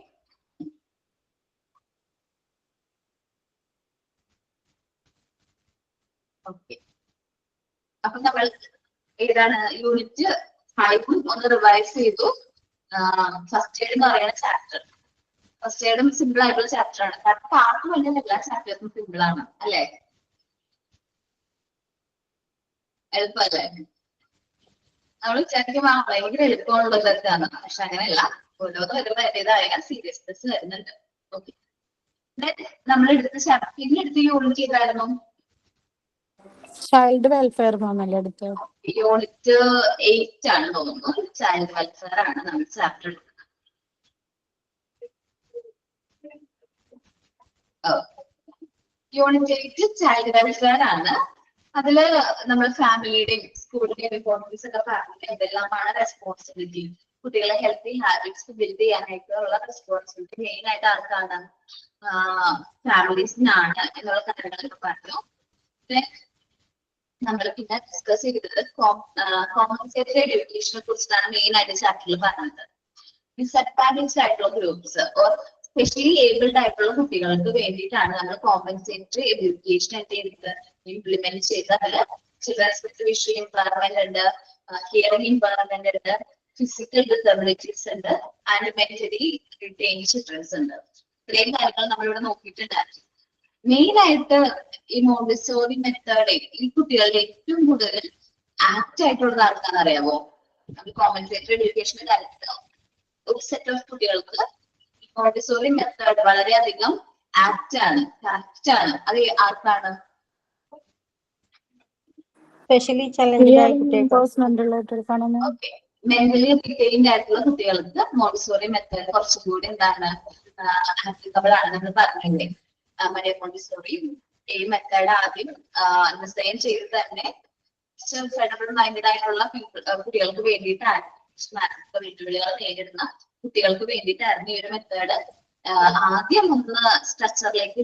okay. അപ്പൊ നമ്മൾ ഏതാണ് യൂണിറ്റ് 5 ഒന്ന് റിവൈസ് ചെയ്തു. ഫസ്റ്റ് എയ്ഡ് എന്ന് പറയുന്ന ചാപ്റ്റർ, ഫസ്റ്റ് എയ്ഡും സിമ്പിൾ ആയിട്ടുള്ള ചാപ്റ്റർ ആണ്. കാരണം പാർട്ട് വണ്ണിൽ എല്ലാ ചാപ്റ്റേഴ്സും സിമ്പിൾ ആണ് അല്ലെ, എളുപ്പമല്ലേ? നമ്മൾ വിചാരിക്കും ഭയങ്കര എളുപ്പമുള്ളതാണ്, പക്ഷെ അങ്ങനെയല്ല. ഓരോന്ന് വരുമ്പോൾ അതിൻ്റെതായ സീരിയസ്നെസ് വരുന്നുണ്ട്. ഓക്കെ, നമ്മൾ എടുത്ത ചാപ്റ്റർ പിന്നെ എടുത്ത യൂണിറ്റ് ചെയ്തായിരുന്നു ചൈൽഡ് വെൽഫെയർ മാമല്ലേ എടുത്തത്? യൂണിറ്റ് 8 ആണ് തോന്നുന്നു, ചൈൽഡ് വെൽഫെയർ ആണ് നമ്മൾ ചാപ്റ്റർ എടുക്കുന്നത്. യൂണിറ്റ് 8 ചൈൽഡ് വെൽഫെയർ ആണ്. അതില് നമ്മൾ ഫാമിലിയുടെയും സ്കൂളിന്റെയും ഇമ്പോർട്ടൻസ് ഒക്കെ പറഞ്ഞിട്ട് എന്തെല്ലാമാണ് റെസ്പോൺസിബിലിറ്റി, കുട്ടികളെ ഹെൽത്തി ഹാബിറ്റ്സ് ബിൽഡ് ചെയ്യാനായിട്ടുള്ള റെസ്പോൺസിബിലിറ്റി മെയിൻ ആയിട്ട് ആർക്കാണ്? ഫാമിലീസിനാണ് എന്നുള്ള കാര്യങ്ങളൊക്കെ പറഞ്ഞു. നമ്മൾ പിന്നെ ഡിസ്കസ് ചെയ്തത് കോമ്പൻസേറ്ററി എഡ്യൂക്കേഷനെ കുറിച്ചിട്ടാണ് മെയിൻ ആയിട്ട് ചാപ്റ്ററിൽ പറഞ്ഞത്. ഡിസഡ്വാൻറ്റേജ് ആയിട്ടുള്ള ഗ്രൂപ്പ്സ് ഓർ സ്പെഷ്യലി ഏബിൾഡ് ആയിട്ടുള്ള കുട്ടികൾക്ക് വേണ്ടിയിട്ടാണ് നമ്മൾ കോമ്പൻസേറ്ററി എഡ്യൂക്കേഷൻ എന്ത് ഇംപ്ലിമെന്റ് ചെയ്തത്. ചിൽഡ്രൻസ് വിത്ത് വിഷ്വൽ ഇമ്പയർമെന്റ് ഉണ്ട്, ഹിയറിംഗ് ഇമ്പയർമെന്റ് ഉണ്ട്, ഫിസിക്കൽ ഡിസബിലിറ്റീസ് ഉണ്ട്, ആൻഡ് മെന്റലി റിട്ടൈൻ ചിൽഡ്രൻസ് ഉണ്ട്. ഇത്രയും കാര്യങ്ങൾ നമ്മളിവിടെ നോക്കിയിട്ടുണ്ടായിരുന്നു. മെയിൻ ആയിട്ട് ഈ മോണ്ടിസോറി മെത്തേഡ് ഈ കുട്ടികളുടെ ഏറ്റവും കൂടുതൽ ആക്ട് ആയിട്ടുള്ളത് ആർക്കാന്ന് അറിയാമോ? കോമ്പൻസേറ്ററി എഡ്യൂക്കേഷന്റെ കാര്യത്തിൽ ഒരു സെറ്റ് ഓഫ് കുട്ടികൾക്ക് മോണ്ടിസോറി മെത്തേഡ് വളരെയധികം ആക്ട് ആണ്, കറക്റ്റ് ആണ്. അത് ആർക്കാണ്? സ്പെഷ്യലി ചലഞ്ചഡ് ആയ കുട്ടികൾക്ക്. ഓക്കെ, മെന്റലി റിട്ടൈൻഡ് ആയിട്ടുള്ള കുട്ടികൾക്ക് മോണ്ടിസോറി മെത്തേഡ് കുറച്ചുകൂടി എന്താണ് ആപ്ലിക്കബിൾ ആണ്. നമ്മൾ പറഞ്ഞില്ലേ മരിയ മോണ്ടിസോറി ഈ മെത്തേഡ് ആദ്യം ഡിസൈൻ ചെയ്ത് തന്നെ സെൽഫ് മൈൻഡഡ് ആയിട്ടുള്ള കുട്ടികൾക്ക് വേണ്ടിയിട്ടാണ്, വെല്ലുവിളികൾ നേരിടുന്ന കുട്ടികൾക്ക് വേണ്ടിയിട്ടായിരുന്നു ഈ ഒരു മെത്തേഡ് ആദ്യം ഒന്ന് സ്ട്രക്ചറിലേക്ക്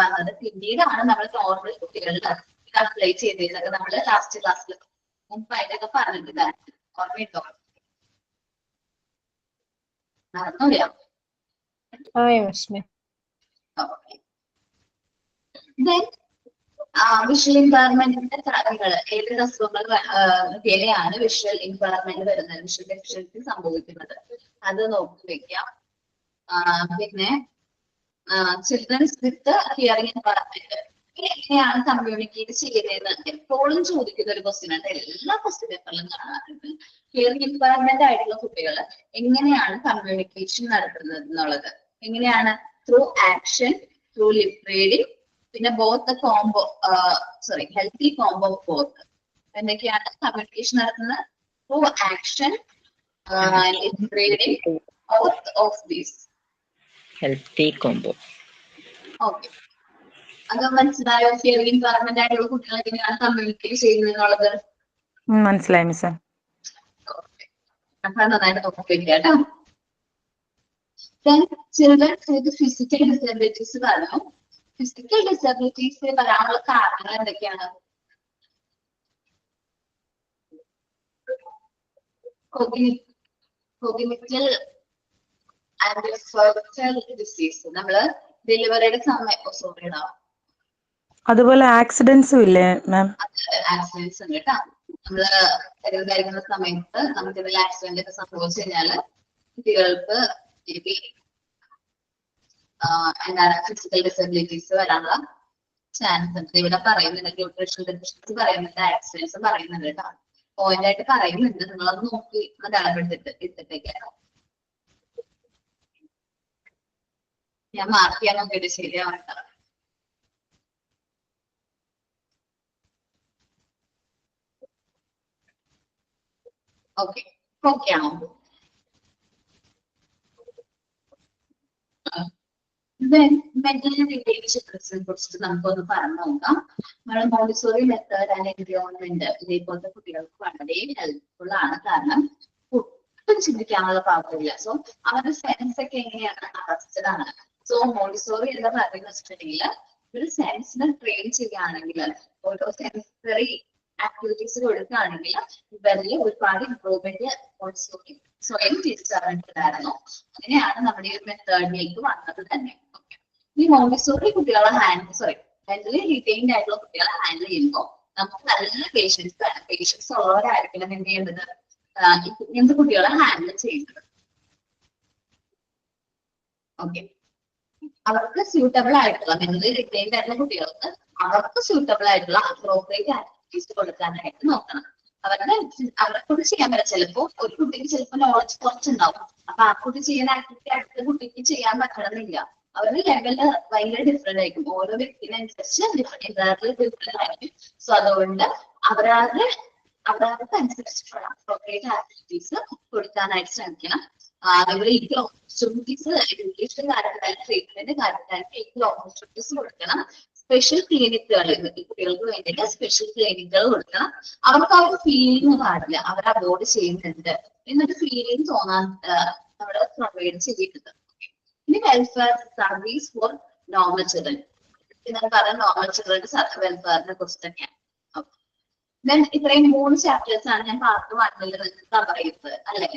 വന്നത്. പിന്നീടാണ് നമ്മൾ നോർമൽ കുട്ടികളുടെ അപ്ലൈ ചെയ്തതൊക്കെ നമ്മള് ലാസ്റ്റ് ക്ലാസ്സിൽ മുമ്പ് അതിനൊക്കെ പറഞ്ഞിട്ടുണ്ടായിരുന്നു. ഓർമ്മയുണ്ടോ? മറന്നോളിയാ? വിഷ്വൽ എൻവയറമെന്റിന്റെ തടങ്ങൾ ഏത് അസുഖങ്ങൾ മുഖേനയാണ് വിഷ്വൽ എൻവയറമെന്റ് വരുന്നത്, വിഷ്വൽ ഡെഫിഷ്യൻസി സംഭവിക്കുന്നത്, അത് നോക്കി വെക്കാം. പിന്നെ ചിൽഡ്രൻസ് വിത്ത് ഹിയറിംഗ് എൻവയറമെന്റ് എങ്ങനെയാണ് കമ്മ്യൂണിക്കേറ്റ് ചെയ്യുന്നതെന്ന് എപ്പോഴും ചോദിക്കുന്ന ഒരു ക്വസ്റ്റ്യൻ ആണ്. എല്ലാ ക്വസ്റ്റ്യൻ പേപ്പറിലും കാണാറുണ്ട്. ഹിയറിംഗ് എൻവയറമെന്റ് ആയിട്ടുള്ള കുട്ടികൾ എങ്ങനെയാണ് കമ്മ്യൂണിക്കേഷൻ നടത്തുന്നത് എന്നുള്ളത്. എങ്ങനെയാണ്? Through action, through lip reading, പിന്നെ both combo healthy combo both. എന്തൊക്കെയാണ് കമ്മ്യൂണിക്കേഷൻ നടത്തുന്നത്? Through action, lip reading, both of these. Healthy combo. Okay, അത് മനസ്സിലായോ? ഹിയറിംഗ് എൻവയറമെന്റ് ആയിട്ടുള്ള കുട്ടികൾ എങ്ങനെയാണ് കമ്മ്യൂണിക്കേറ്റ് ചെയ്യുന്നത് എന്നുള്ളത് മനസ്സിലായി മിസ്സേ. അപ്പൊ നന്നായിട്ട് നോക്കിയിരിക്കുക കേട്ടോ. ചിൽഡ്രൻ വിത്ത് ഫിസിക്കൽ ഡിസബിലിറ്റീസ് പറഞ്ഞു. ഫിസിക്കൽ ഡിസബിലിറ്റീസ് വരാനുള്ള കാരണങ്ങൾ എന്തൊക്കെയാണ്? കോഗ്നിറ്റൽ ആൻഡ് ഫെർട്ടൽ ഡിസീസ്, നമ്മള് ഡെലിവറിയുടെ സമയം സോറിയടാ, അതുപോലെ ആക്സിഡൻസും ഇല്ലേ മാം? ആക്സിഡൻസ് ഉണ്ട് കേട്ടോ. നമ്മള് ഡെലിവറി സമയത്ത് നമുക്ക് എന്തെങ്കിലും ആക്സിഡന്റ് ഒക്കെ സംഭവിച്ചു കഴിഞ്ഞാല് കുട്ടികൾക്ക് എന്താണ് ഫിസിക്കൽ ഡിസബിലിറ്റീസ് വരാനുള്ള ചാൻസ് ഉണ്ട്. ഇവിടെ പറയുന്നുണ്ട് ന്യൂട്രീഷൻ ഡെഫിഷ്യൻസി പറയുന്നുണ്ട്, ആക്സിഡൻസ് പറയുന്നുണ്ട് കേട്ടോ. പോയിന്റ് ആയിട്ട് പറയുന്നുണ്ട്, നിങ്ങളത് നോക്കി ഇട്ടിട്ടേക്കാണ്. ഞാൻ മാർക്ക് ചെയ്യാൻ നോക്കിയിട്ട് ശരിയാവണ്ട. ഓക്കെ, ഓക്കെ ആണോ? മെന്റലി റിലേറ്റഡ് ചിൽഡ്രൻസിനെ കുറിച്ചിട്ട് നമുക്കൊന്ന് പറഞ്ഞു നോക്കാം. നമ്മൾ മോണ്ടിസോറി മെത്തേഡ് ആൻഡ് എൻവയോൺമെന്റ് ഇതേപോലത്തെ കുട്ടികൾക്ക് വളരെ ഹെൽപ്ഫുൾ ആണ്. കാരണം ഒട്ടും ചിന്തിക്കാനുള്ള പാകമില്ല. സോ അവരുടെ സെൻസ് ഒക്കെ എങ്ങനെയാണ് അറസ്റ്റഡ് ആണ്. സോ മോണ്ടിസോറി എന്താ പറയുന്നത് വെച്ചിട്ടുണ്ടെങ്കിൽ ഒരു സെൻസിനെ ട്രെയിൻ ചെയ്യുകയാണെങ്കിൽ, ഓരോ സെൻസറി ആക്ടിവിറ്റീസ് കൊടുക്കുകയാണെങ്കിൽ ഇവരിൽ ഒരുപാട് ഇംപ്രൂവ്മെന്റ് മോണ്ടിസോറി സ്വയം തിരിച്ചറിഞ്ഞിട്ടുണ്ടായിരുന്നു. അങ്ങനെയാണ് നമ്മുടെ ഈ മെത്തേഡിലേക്ക് വന്നത് തന്നെ. ഈ മോണ്ടിസോറി കുട്ടികളെ മെന്റലി റിറ്റെയിൻഡ് ആയിട്ടുള്ള കുട്ടികളെ ഹാൻഡിൽ ചെയ്യുമ്പോൾ നമുക്ക് നല്ല പേഷ്യൻസ് വേണം. പേഷ്യൻസ് ഉള്ളവരായിരിക്കണം എന്ത് ചെയ്യേണ്ടത്, ഇങ്ങനത്തെ കുട്ടികളെ ഹാൻഡിൽ ചെയ്യുന്നത്. ഓക്കെ, അവർക്ക് സ്യൂട്ടബിൾ ആയിട്ടുള്ള മെന്റലി റിറ്റെയിൻഡ് ആയിട്ടുള്ള കുട്ടികൾക്ക് അവർക്ക് സ്യൂട്ടബിൾ ആയിട്ടുള്ള അപ്രോപ്രിയേറ്റ് ആക്ടിവിറ്റീസ് കൊടുക്കാനായിട്ട് നോക്കണം. അവരെ കൊണ്ട് ചെയ്യാൻ പറ്റും. ചിലപ്പോ ഒരു കുട്ടിക്ക് ചിലപ്പോൾ നോളജ് കുറച്ചുണ്ടാവും. അപ്പൊ ആ കുട്ടി ചെയ്യുന്ന ആക്ടിവിറ്റി അടുത്ത കുട്ടിക്ക് ചെയ്യാൻ പറ്റണമെന്നില്ല. അവരുടെ ലെവല് ഭയങ്കര ഡിഫറെന്റ് ആയിരിക്കും. ഓരോ വ്യക്തിനനുസരിച്ച് ഡിഫറെന്റ് ആയിരിക്കും. സോ അതുകൊണ്ട് അവരവർക്ക് അനുസരിച്ചിട്ടുള്ള അപ്രോപ്രിയേറ്റ് ആക്ടിവിറ്റീസ് കൊടുക്കാനായിട്ട് ശ്രമിക്കണം. ഇവരെ ഈക്വൽ ഓപ്പർച്യൂണിറ്റീസ് എഡ്യൂക്കേഷൻ കാര്യത്തിലായാലും ട്രീറ്റ്മെന്റ് കാര്യത്തിലായാലും ഈക്വൽ ഓപ്പർച്യൂണിറ്റീസ് കൊടുക്കണം. സ്പെഷ്യൽ ക്ലിനിക്കുകൾ കുട്ടികൾക്ക് വേണ്ടിയിട്ട് സ്പെഷ്യൽ ക്ലിനിക്കുകൾ കൊടുക്കണം. അവർക്ക് ആ ഒരു ഫീലിംഗ് പാടില്ല, അവർ അവോയ്ഡ് ചെയ്യുന്നുണ്ട് എന്നൊരു ഫീലിംഗ് തോന്നാൻ നമ്മൾ പ്രൊവൈഡ് ചെയ്തിട്ടുണ്ട്. ഇനി welfare service for normal children. ഇന്നലെ പറഞ്ഞ നോർമൽ ചിൽഡ്രന്റെ വെൽഫെയറിനെ കുറിച്ച് തന്നെയാണ്. ദെൻ ഇത്രയും 3 ചാപ്റ്റേഴ്സ് ആണ് ഞാൻ പാർട്ട് 1 കവർ ചെയ്തത് അല്ലേ?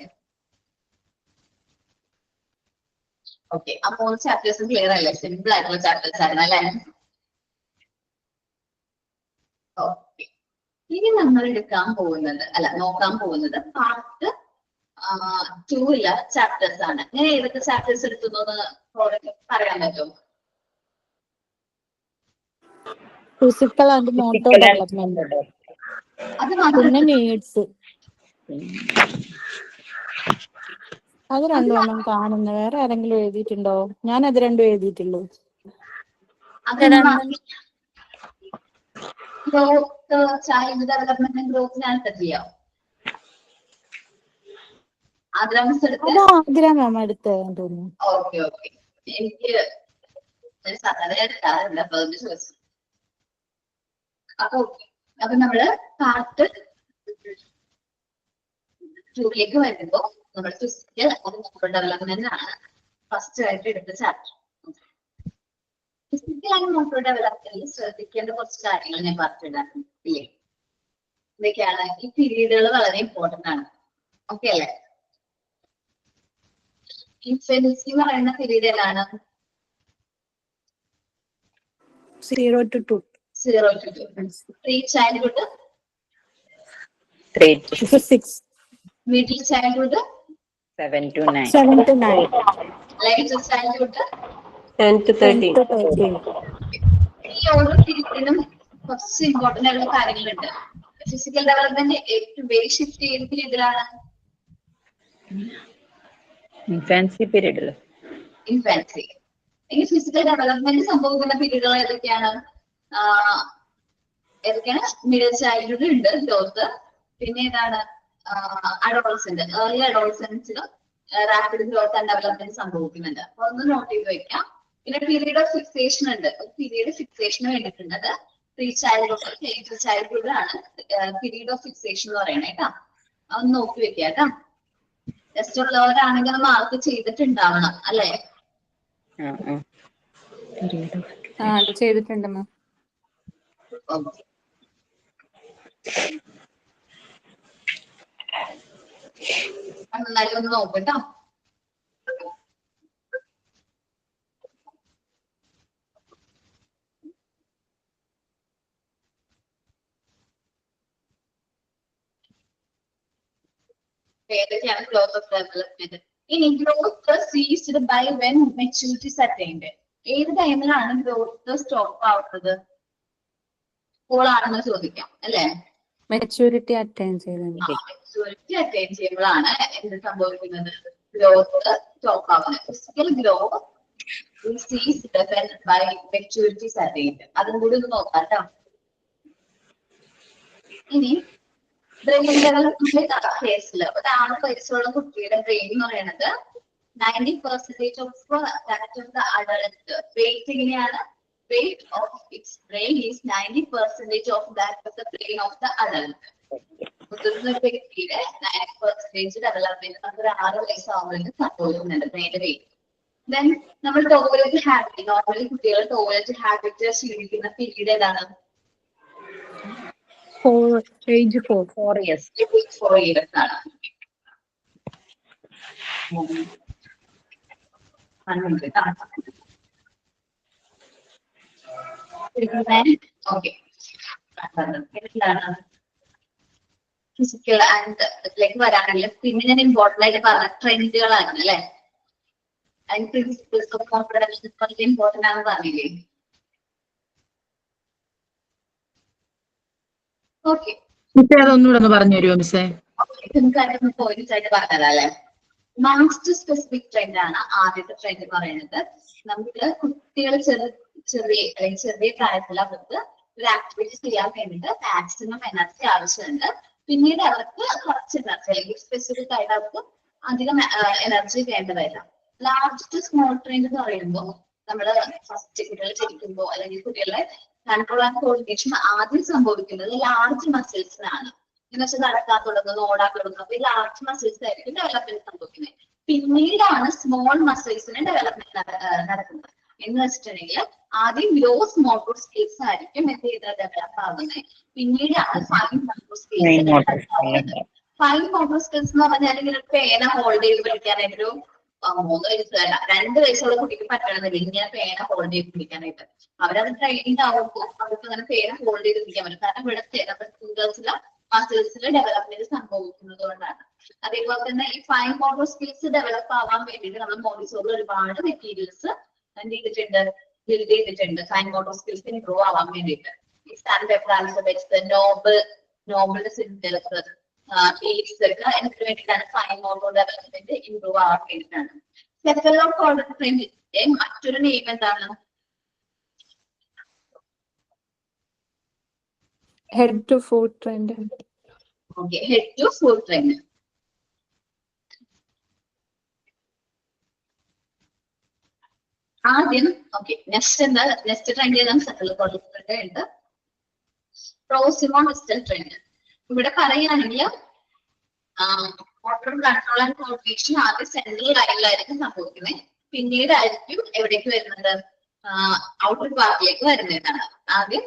ഓക്കെ, ആ 3 ചാപ്റ്റേഴ്സും ക്ലിയർ അല്ലേ? സിമ്പിൾ ആയിട്ടുള്ള ചാപ്റ്റേഴ്സ് ആയിരുന്നു അല്ലേ? ഓക്കെ, ഇനി നമ്മൾ നോക്കാൻ പോകുന്നത് പാർട്ട് 2 ചാപ്റ്റേഴ്സ് ആണ്. ഞാൻ ഏതൊക്കെ ചാപ്റ്റേഴ്സ് എടുത്തുന്നത് പറയാൻ പറ്റുമോ? ഫിസിക്കൽ ആൻഡ് മോട്ടോർ ഡെവലപ്മെന്റ്, അത് പിന്നെ നീഡ്സ്. അത് രണ്ടും കാണുന്നു. വേറെ ആരെങ്കിലും എഴുതിയിട്ടുണ്ടോ? ഞാൻ അത് രണ്ടും എഴുതിയിട്ടുള്ളൂ. ഗ്രോത്ത്, ചൈൽഡ് ഡെവലപ്മെന്റ് ഗ്രോത്ത് ഞാൻ ചെയ്യാം. ആതിര മാം എടുത്തെന്ന് തോന്നുന്നു. ഓക്കെ, എനിക്ക് സാധാരണ എടുക്കാറില്ല, അപ്പൊ അതൊന്ന് ചോദിച്ചു. അപ്പൊ നമ്മള് പാർട്ട് 2 വരുമ്പോ നമ്മൾ ഫിസിക്കൽ ആൻഡ് മോട്ടോർ ഡെവലപ്മെന്റ് ആണ് ഫസ്റ്റ് ആയിട്ട് എടുത്ത ചാപ്റ്റർ. ഫിസിക്കൽ ആൻഡ് മോട്ടോർ ഡെവലപ്മെന്റിൽ ശ്രദ്ധിക്കേണ്ട കുറച്ച് കാര്യങ്ങൾ ഞാൻ പറഞ്ഞിട്ടുണ്ടായിരുന്നു ഇല്ലേ? ഇതൊക്കെയാണ് ഈ പീരീഡുകൾ വളരെ ഇമ്പോർട്ടന്റ് ആണ്. ഓക്കെ അല്ലേ? ഇൻഫൻസി എന്ന് പറയുന്ന പീരീഡ് ഏതാണ്? 0 to 2. 0 to 2. Pre childhood 3 to 6. Middle childhood 7 to 9. 7 to 9. Later childhood 10 to 10 13. to 13. ഈ ഓരോ പീരീഡിനും കുറച്ച് ഇമ്പോർട്ടന്റ് ആയിട്ടുള്ള കാര്യങ്ങളുണ്ട്. ഫിസിക്കൽ ഡെവലപ്മെന്റ് ഏറ്റവും വെരി ഷിഫ്റ്റ് ചെയ്ത പീരീഡിലാണ് ഇൻഫാൻസി പീരീഡിൽ ഇൻഫാൻസി. ഈ ഫിസിക്കൽ ഡെവലപ്മെന്റ് സംഭവിക്കുന്ന പീരീഡുകൾ ഏതൊക്കെയാണ്? മിഡിൽ ചൈൽഡ്ഹുഡ് ഉണ്ട്, ഗ്രോത്ത്. പിന്നെ ഏതാണ്? അഡോളസെന്റ്. ഏർലി അഡോളസെൻസിലും റാപ്പിഡ് ഗ്രോത്ത് ആൻഡ് ഡെവലപ്മെന്റ് സംഭവിക്കുന്നുണ്ട്. അപ്പൊ ഒന്ന് നോട്ട് ചെയ്ത് വെക്കാം. പിന്നെ പീരീഡ് ഓഫ് ഫിക്സേഷൻ ഉണ്ട്. പീരീഡ് ഫിക്സേഷന് വേണ്ടിയിട്ടുണ്ട്. പ്രീ ചൈൽഡ്ഹുഡ്, ലേറ്റർ ചൈൽഡ്ഹുഡ് ആണ് പീരീഡ് ഓഫ് ഫിക്സേഷൻ എന്ന് പറയുന്നത് കേട്ടോ. അതൊന്ന് നോക്കി വെക്കാം കേട്ടോ. ടെസ്റ്റ് ഉള്ളവരാണെങ്കിൽ മാർക്ക് ചെയ്തിട്ടുണ്ടാവണം അല്ലേ? അത് ചെയ്തിട്ടുണ്ട് മാം. നന്നായി ഒന്ന് നോക്കട്ടോ. ഏതൊക്കെയാണ് ഗ്രോത്ത് ഓഫ് ഡെവലപ്മെന്റ്? ഇനി growth ceased by when maturity attained. ഏത് ടൈമിലാണ് ഗ്രോത്ത് സ്റ്റോപ്പ് ആവുന്നത്? ആണെന്ന് ചോദിക്കാം അല്ലെ? മെച്യൂരിറ്റി അറ്റൈൻ ചെയ്തത്. മെച്യൂരിറ്റി അറ്റൈൻ ചെയ്യുമ്പോഴാണ് എന്ത് സംഭവിക്കുന്നത്? ഗ്രോത്ത് സ്റ്റോപ്പ് ആവുന്നത്. Physical growth ceased by maturity attained. അതും കൂടി ഒന്ന് നോക്കാം കേട്ടോ. ഇനി ബ്രെയിൻ ഡെവലപ്മെന്റ് കേസിൽ ഒരു 6 വയസ്സുള്ള കുട്ടിയുടെ ബ്രെയിൻ എന്ന് പറയുന്നത് 90% of that of the adult. Weight എങ്ങനെയാണ്? Weight of its brain is 90% of that of the brain of the adult. മുതിർന്ന വ്യക്തിയുടെ 90% ഡെവലപ്മെന്റ് നമുക്ക് 6 വയസ്സാകുമ്പോഴേക്കും സംഭവിക്കുന്നുണ്ട് ബ്രെയിൻ്റെ വെയിറ്റ്. ദെൻ നമ്മൾ ടോയ്ലറ്റ് ഹാബിറ്റ്, നോർമലി കുട്ടികൾ ടോയ്ലറ്റ് ഹാബിറ്റ് ശീലിക്കുന്ന പീരീഡ് ഏതാണ്? 4 years. 4 years ആണ്. ഓക്കെ. ഫിസിക്കൽ ആൻഡ് ഇതിലേക്ക് വരാണെങ്കിൽ പിന്നെ ഞാൻ ഇമ്പോർട്ടന്റ് ആയിട്ട് പറഞ്ഞ ട്രെൻഡുകളാണ് അല്ലെ? അതിന് പ്രിൻസിപ്പിൾസ് ഓഫ് കോൺഫിഡൻസ് ഇമ്പോർട്ടന്റ് ആണെന്ന് പറഞ്ഞില്ലേ? ഓക്കെ. അതൊന്നുകൂടെ ഒന്ന് പറഞ്ഞു തരുമോ മിസ്സേ? നിങ്ങൾക്ക് പോയിന്റ്സ് ആയിട്ട് പറഞ്ഞത് അല്ലെ? മാസ്റ്റർ സ്പെസിഫിക് ട്രെൻഡ് ആണ് ആദ്യത്തെ ട്രെൻഡ് എന്ന് പറയുന്നത്. നമുക്ക് കുട്ടികൾ ചെറിയ പ്രായത്തിൽ അവർക്ക് ഒരു ആക്ടിവിറ്റി ചെയ്യാൻ വേണ്ടിയിട്ട് മാക്സിമം എനർജി ആവശ്യമുണ്ട്. പിന്നീട് അവർക്ക് കുറച്ച് എനർജി അല്ലെങ്കിൽ സ്പെസിഫിക് ആയിട്ട് അവർക്ക് അധികം എനർജി വേണ്ടതല്ല. ലാർജ് ടു സ്മോൾ ട്രെൻഡ് എന്ന് പറയുമ്പോൾ നമ്മള് ഫസ്റ്റ് കുട്ടികൾ ജനിക്കുമ്പോൾ അല്ലെങ്കിൽ കുട്ടികളെ കൺട്രോൾ ആൻഡ് കോർഡിനേഷൻ ആദ്യം സംഭവിക്കുന്നത് ലാർജ് മസിൽസിനാണ്. എന്ന് വെച്ചാൽ നടക്കാൻ തുടങ്ങുന്നത്, ഓടാൻ തുടങ്ങുന്നത്. അപ്പൊ ഈ ലാർജ് മസിൽസ് ആയിരിക്കും ഡെവലപ്മെന്റ് സംഭവിക്കുന്നത്. പിന്നീടാണ് സ്മോൾ മസിൽസിന് ഡെവലപ്മെന്റ് നടക്കുന്നത്. എന്ന് വെച്ചിട്ടുണ്ടെങ്കിൽ ആദ്യം ഗ്രോസ് മോട്ടോർ സ്കിൽസ് ആയിരിക്കും എന്ത് ചെയ്ത് ഡെവലപ്പ് ആവുന്നത്. പിന്നീടാണ് ഫൈൻ മോട്ടോർ സ്കിൽസ് ഡെവലപ്പ് ആവുന്നത്. ഫൈൻ മോട്ടോർ സ്കിൽസ് എന്ന് പറഞ്ഞാൽ ഇങ്ങനെ പേന ഹോൾഡ് ചെയ്ത് പിടിക്കാനായിട്ടൊരു 3 വയസ്സല്ല 2 വയസ്സുള്ള കുട്ടിക്ക് പറ്റണമെന്നില്ല ഇങ്ങനെ പേന ഹോൾഡ് ചെയ്ത് പിടിക്കാനായിട്ട്. അവരത് ട്രെയിനിങ് ആവുമ്പോൾ അവർക്ക് അങ്ങനെ പേന ഹോൾഡ് ചെയ്ത് പിടിക്കാൻ പറ്റും. കാരണം ഇവിടെ ഫിംഗേഴ്സിലെ മസിൽസിലെ ഡെവലപ്മെന്റ് സംഭവിക്കുന്നത് കൊണ്ടാണ്. അതേപോലെ തന്നെ ഈ ഫൈൻ മോട്ടോർ സ്കിൽസ് ഡെവലപ്പ് ആവാൻ വേണ്ടിയിട്ട് നമ്മൾ മോണ്ടിസോറിൽ ഒരുപാട് മെറ്റീരിയൽസ് എന്ത് ചെയ്തിട്ടുണ്ട്, ബിൽഡ് ചെയ്തിട്ടുണ്ട് ഫൈൻ മോട്ടോർ സ്കിൽസ് ഇംപ്രൂവ് ആവാൻ വേണ്ടിയിട്ട്. ഈ sand paper alphabets, Noble symbols, ഒക്കെ എനിക്ക് വേണ്ടിയിട്ടാണ് ഫൈൻ മോട്ടോർ ഡെവലപ്മെന്റ് ഇംപ്രൂവ് ആവാൻ വേണ്ടിയിട്ടാണ്. സെഫലോകോർട്ടിക്കിന്റെ മറ്റൊരു നെയിം എന്താണ്? Head to foot trend. Okay, head to foot trend. ആദ്യം ഓക്കെ നെക്സ്റ്റ് ട്രെൻഡ് ചെയ്താൽ സെഫലോകോർട്ടിക് ഉണ്ട്. Proximodistal trend. ഇവിടെ പറയുകയാണെങ്കിൽ മോട്ടോർ കൺട്രോൾ ആൻഡ് കോർഡിനേഷൻ ആദ്യം സെൻട്രൽ ലൈനിലായിരിക്കും സംഭവിക്കുന്നത്. പിന്നീടായിരിക്കും എവിടേക്ക് വരുന്നത്, ഔട്ടർ പാർട്ടിലേക്ക് വരുന്നതാണ്. ആദ്യം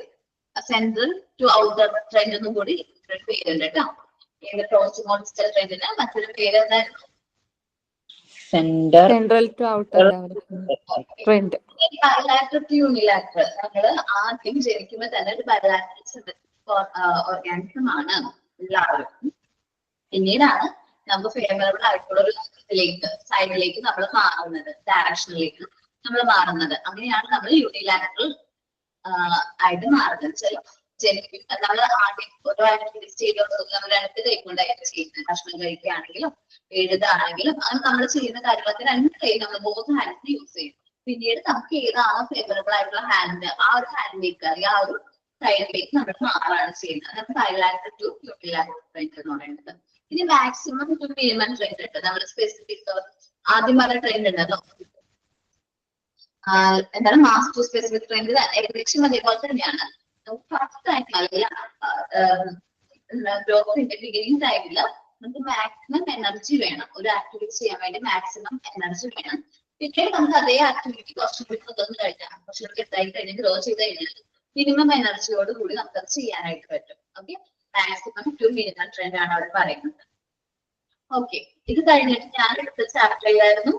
സെൻട്രൽ ടു ഔട്ടർ ട്രെൻഡ് എന്നും കൂടി പേരുണ്ട് കേട്ടോ. ടോർസിമോൺസ്റ്റൽ ട്രെൻഡിന് മറ്റൊരു പേര് എന്തായിരുന്നു? Centre central to outer trend. Bilateral to unilateral നമ്മള് ആദ്യം ജനിക്കുമ്പോൾ തന്നെ ഒരു ബയലാറ്റർ ഓർഗാനിസം ആണ് എല്ലാവരും. പിന്നീടാണ് നമുക്ക് ഫേവറബിൾ ആയിട്ടുള്ള ഒരു സൈഡിലേക്ക് നമ്മൾ മാറുന്നത്, ഡയറക്ഷനിലേക്ക് നമ്മൾ മാറുന്നത്. അങ്ങനെയാണ് നമ്മൾ യൂണിലാറ്ററൽ ആയിട്ട് മാറുന്നത്. ജനിക്കും നമ്മൾ ആദ്യം ഒരു ആക്ടിവിറ്റി ചെയ്തോണ്ട് നമ്മൾ രണ്ട് കൈകൊണ്ടായിട്ട് ചെയ്യുന്നത്. ഭക്ഷണം കഴിക്കുകയാണെങ്കിലും എഴുതാണെങ്കിലും അത് നമ്മൾ ചെയ്യുന്ന കാര്യങ്ങളൊക്കെ രണ്ട് കൈ നമ്മൾ ബോത്ത് ഹാൻഡ്സ് യൂസ് ചെയ്യും. പിന്നീട് നമുക്ക് ഏതാണോ ഫേവറബിൾ ആയിട്ടുള്ള ഹാൻഡ് ആ ഒരു ഹാൻഡിലേക്ക് അല്ലെങ്കിൽ ആ ഒരു സൈഡിലേക്ക് നമ്മൾ മാറാണ് ചെയ്യുന്നത്. അതാണ് ബയലാറ്റർ ടു യൂണിലാറ്ററൽ ട്രെൻഡ് എന്ന് പറയുന്നത്. ഇനി മാക്സിമം ടു മിനിമം ട്രെൻഡ് ഉണ്ട്. നമ്മൾ സ്പെസിഫിക് ആദ്യം പറഞ്ഞ ട്രെൻഡ് ഉണ്ടല്ലോ, എന്താണ് മാസ് ടു സ്പെസിഫിക് ട്രെൻഡ് ഏകദേശം അതേപോലെ തന്നെയാണ്. നമുക്ക് ഫസ്റ്റ് ആയിട്ടുള്ള ഗ്രോത്തിന്റെ ബിഗിനിങ് ടൈമില് നമുക്ക് മാക്സിമം എനർജി വേണം. ഒരു ആക്ടിവിറ്റി ചെയ്യാൻ വേണ്ടി മാക്സിമം എനർജി വേണം. പിന്നീട് നമുക്ക് അതേ ആക്ടിവിറ്റി കുറച്ചുകൂടി തുടർന്ന് കഴിഞ്ഞാൽ കുറച്ചുകൂടി എത്തായി കഴിഞ്ഞ് ഗ്രോ ചെയ്ത് കഴിഞ്ഞാൽ മിനിമം എനർജിയോട് കൂടി നമുക്കത് ചെയ്യാനായിട്ട് പറ്റും. Okay, maximum two minimum trend ആണ് അവിടെ പറയുന്നത്. ഓക്കെ, ഇത് കഴിഞ്ഞിട്ട് ഞാൻ എടുത്ത ചാപ്റ്റർ ഏതായിരുന്നു?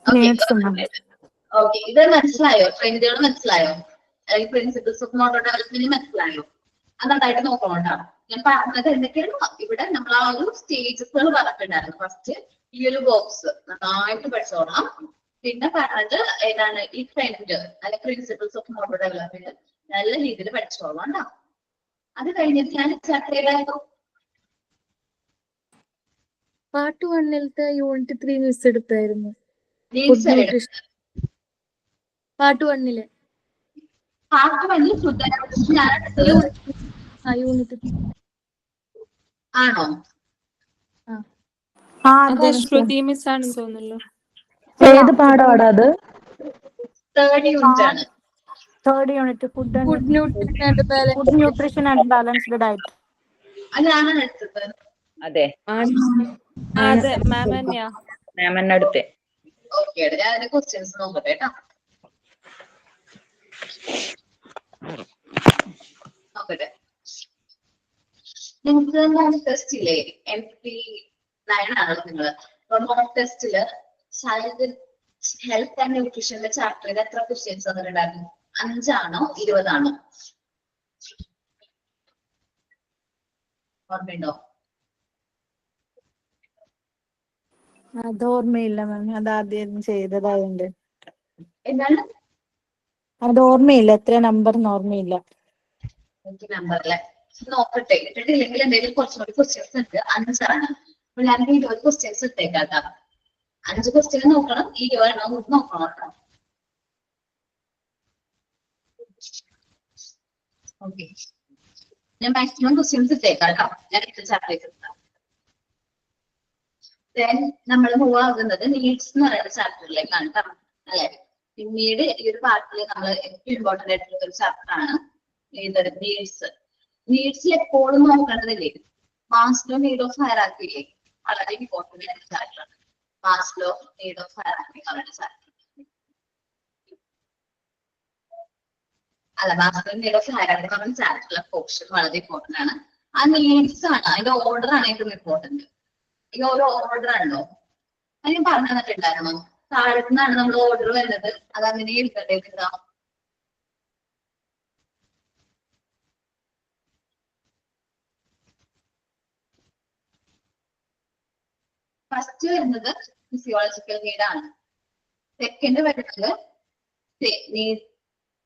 ഓക്കെ, ഇത് മനസ്സിലായോ? ട്രെൻഡുകൾ മനസ്സിലായോ? അല്ലെങ്കിൽ പ്രിൻസിപ്പിൾസ് ഓഫ് മോഡൽ ഡെവലപ്മെന്റ് മനസ്സിലായോ? അതായിട്ട് നോക്കണോട്ടോ. ഞാൻ പറഞ്ഞത് എന്തൊക്കെയാണ് ഇവിടെ നമ്മൾ ആ ഒരു സ്റ്റേജസുകൾ പറഞ്ഞിട്ടുണ്ടായിരുന്നു. ഫസ്റ്റ് ഈ ഒരു ബോക്സ് നന്നായിട്ട് പഠിച്ചോളാം. പിന്നെ പറഞ്ഞത് ഏതാണ് ഈ ട്രെൻഡ് അല്ലെങ്കിൽ പ്രിൻസിപ്പിൾസ് ഓഫ് മോഡൽ ഡെവലപ്മെന്റ് നല്ല രീതിയിൽ പഠിച്ചോളാം കേട്ടോ. അത് കഴിഞ്ഞിട്ട് ഞാൻ ചാപ്റ്റർ ഏതായിരുന്നു? പാർട്ട് 1 യൂണിറ്റ് 3 മിസ് എടുത്തായിരുന്നു. പാർട്ട് 1 പാർട്ട് 1 ഫുഡ് യൂണിറ്റ് ആണോ? ശ്രുതി മിസ് ആണെന്ന് തോന്നുന്നല്ലോ. ഏത് പാഠമാണ് അത്? തേർഡ് യൂണിറ്റ് ആണ്. Third unit food nutrition and balanced diet. അതാണ് എടുത്തത്. അതെ, അതെ മാം തന്നെയാ. മാം എന്നെ അടുത്തേ. ഓക്കെ, ഞാൻ അതിന്റെ ക്വസ്റ്റ്യൻസ് നോക്കട്ടെ കേട്ടോ. നോക്കട്ടെ, നിങ്ങൾക്ക് മോക്ക് ടെസ്റ്റ് ഇല്ലേ? MP9 ആണല്ലോ നിങ്ങള്. അപ്പൊ മോക്ക് ടെസ്റ്റില് ചൈൽഡ് ഹെൽത്ത് ആൻഡ് ന്യൂട്രീഷന്റെ ചാപ്റ്ററിൽ എത്ര ക്വസ്റ്റ്യൻസ് വന്നിട്ടുണ്ടായിരുന്നു? 5 ആണോ 20 ആണോ? ഓർമ്മയുണ്ടോ? അത് ഓർമ്മയില്ല മാം, അത് ആദ്യം ചെയ്തതായോണ്ട്. എന്താണ്? അത് ഓർമ്മയില്ല, എത്ര നമ്പർ ഓർമ്മയില്ല. എനിക്ക് നമ്പറിലെ നോക്കട്ടെ. ഇട്ടിട്ടില്ലെങ്കിൽ എന്തെങ്കിലും കുറച്ചുകൂടി ക്വസ്റ്റ്യൻസ് ഉണ്ട്. 5 ആണ്. അപ്പൊ ഞാൻ 20 ക്വസ്റ്റ്യൻസ് ഇട്ടേക്കാട്ടോ. 5 ക്വസ്റ്റ്യൻ നോക്കണം, 20 നോക്കണം കേട്ടോ. ഓക്കെ, ഞാൻ മാക്സിമം ക്വസ്റ്റ്യൻസ് ഇട്ടേക്കാട്ടോ. ഞാൻ ഇട്ട ചാപ്റ്ററിലേക്ക് എത്താം. ദെൻ നമ്മൾ മൂവ് ആകുന്നത് നീഡ്സ് എന്ന് പറയുന്ന ചാപ്റ്ററിലേക്കാണ് കേട്ടോ. അല്ലെ, പിന്നീട് ഈ ഒരു പാർട്ടിൽ നമ്മൾ ഏറ്റവും ഇമ്പോർട്ടന്റ് ആയിട്ടുള്ള ഒരു ചാപ്റ്റർ ആണ് ഏത്? നീഡ്സ്. നീഡ്സിൽ എപ്പോഴും നോക്കേണ്ടതില്ലേ മാസ്ലോ നീഡ് ഓഫ് ഹയറാർക്കി ഇല്ലേ? വളരെ ഇമ്പോർട്ടന്റ് ആയിട്ടുള്ള ചാപ്റ്റർ ആണ് മാസ്ലോ നീഡ് ഓഫ് ഹയറാർക്കി പറയുന്ന ചാപ്റ്റർ. അല്ല, മാസ്ലോ നീഡ് ഓഫ് ഹയറാർക്കി പറയുന്ന ചാപ്റ്ററിലെ പോർഷൻ വളരെ ഇമ്പോർട്ടന്റ് ആണ്. ആ നീഡ്സ് ആണ്, അതിന്റെ ഓർഡർ ആണ് ഏറ്റവും ഇമ്പോർട്ടന്റ്. ഈ ഓരോ ഓർഡർ ആണല്ലോ അത് ഞാൻ പറഞ്ഞു തന്നിട്ടുണ്ടായിരുന്നു. താഴത്തുനിന്നാണ് നമ്മൾ ഓർഡർ വരുന്നത്. അത് അങ്ങനെ എഴുതേണ്ടത്. ഫസ്റ്റ് വരുന്നത് ഫിസിയോളജിക്കൽ നീഡ് ആണ്. സെക്കൻഡ് വരുന്നത്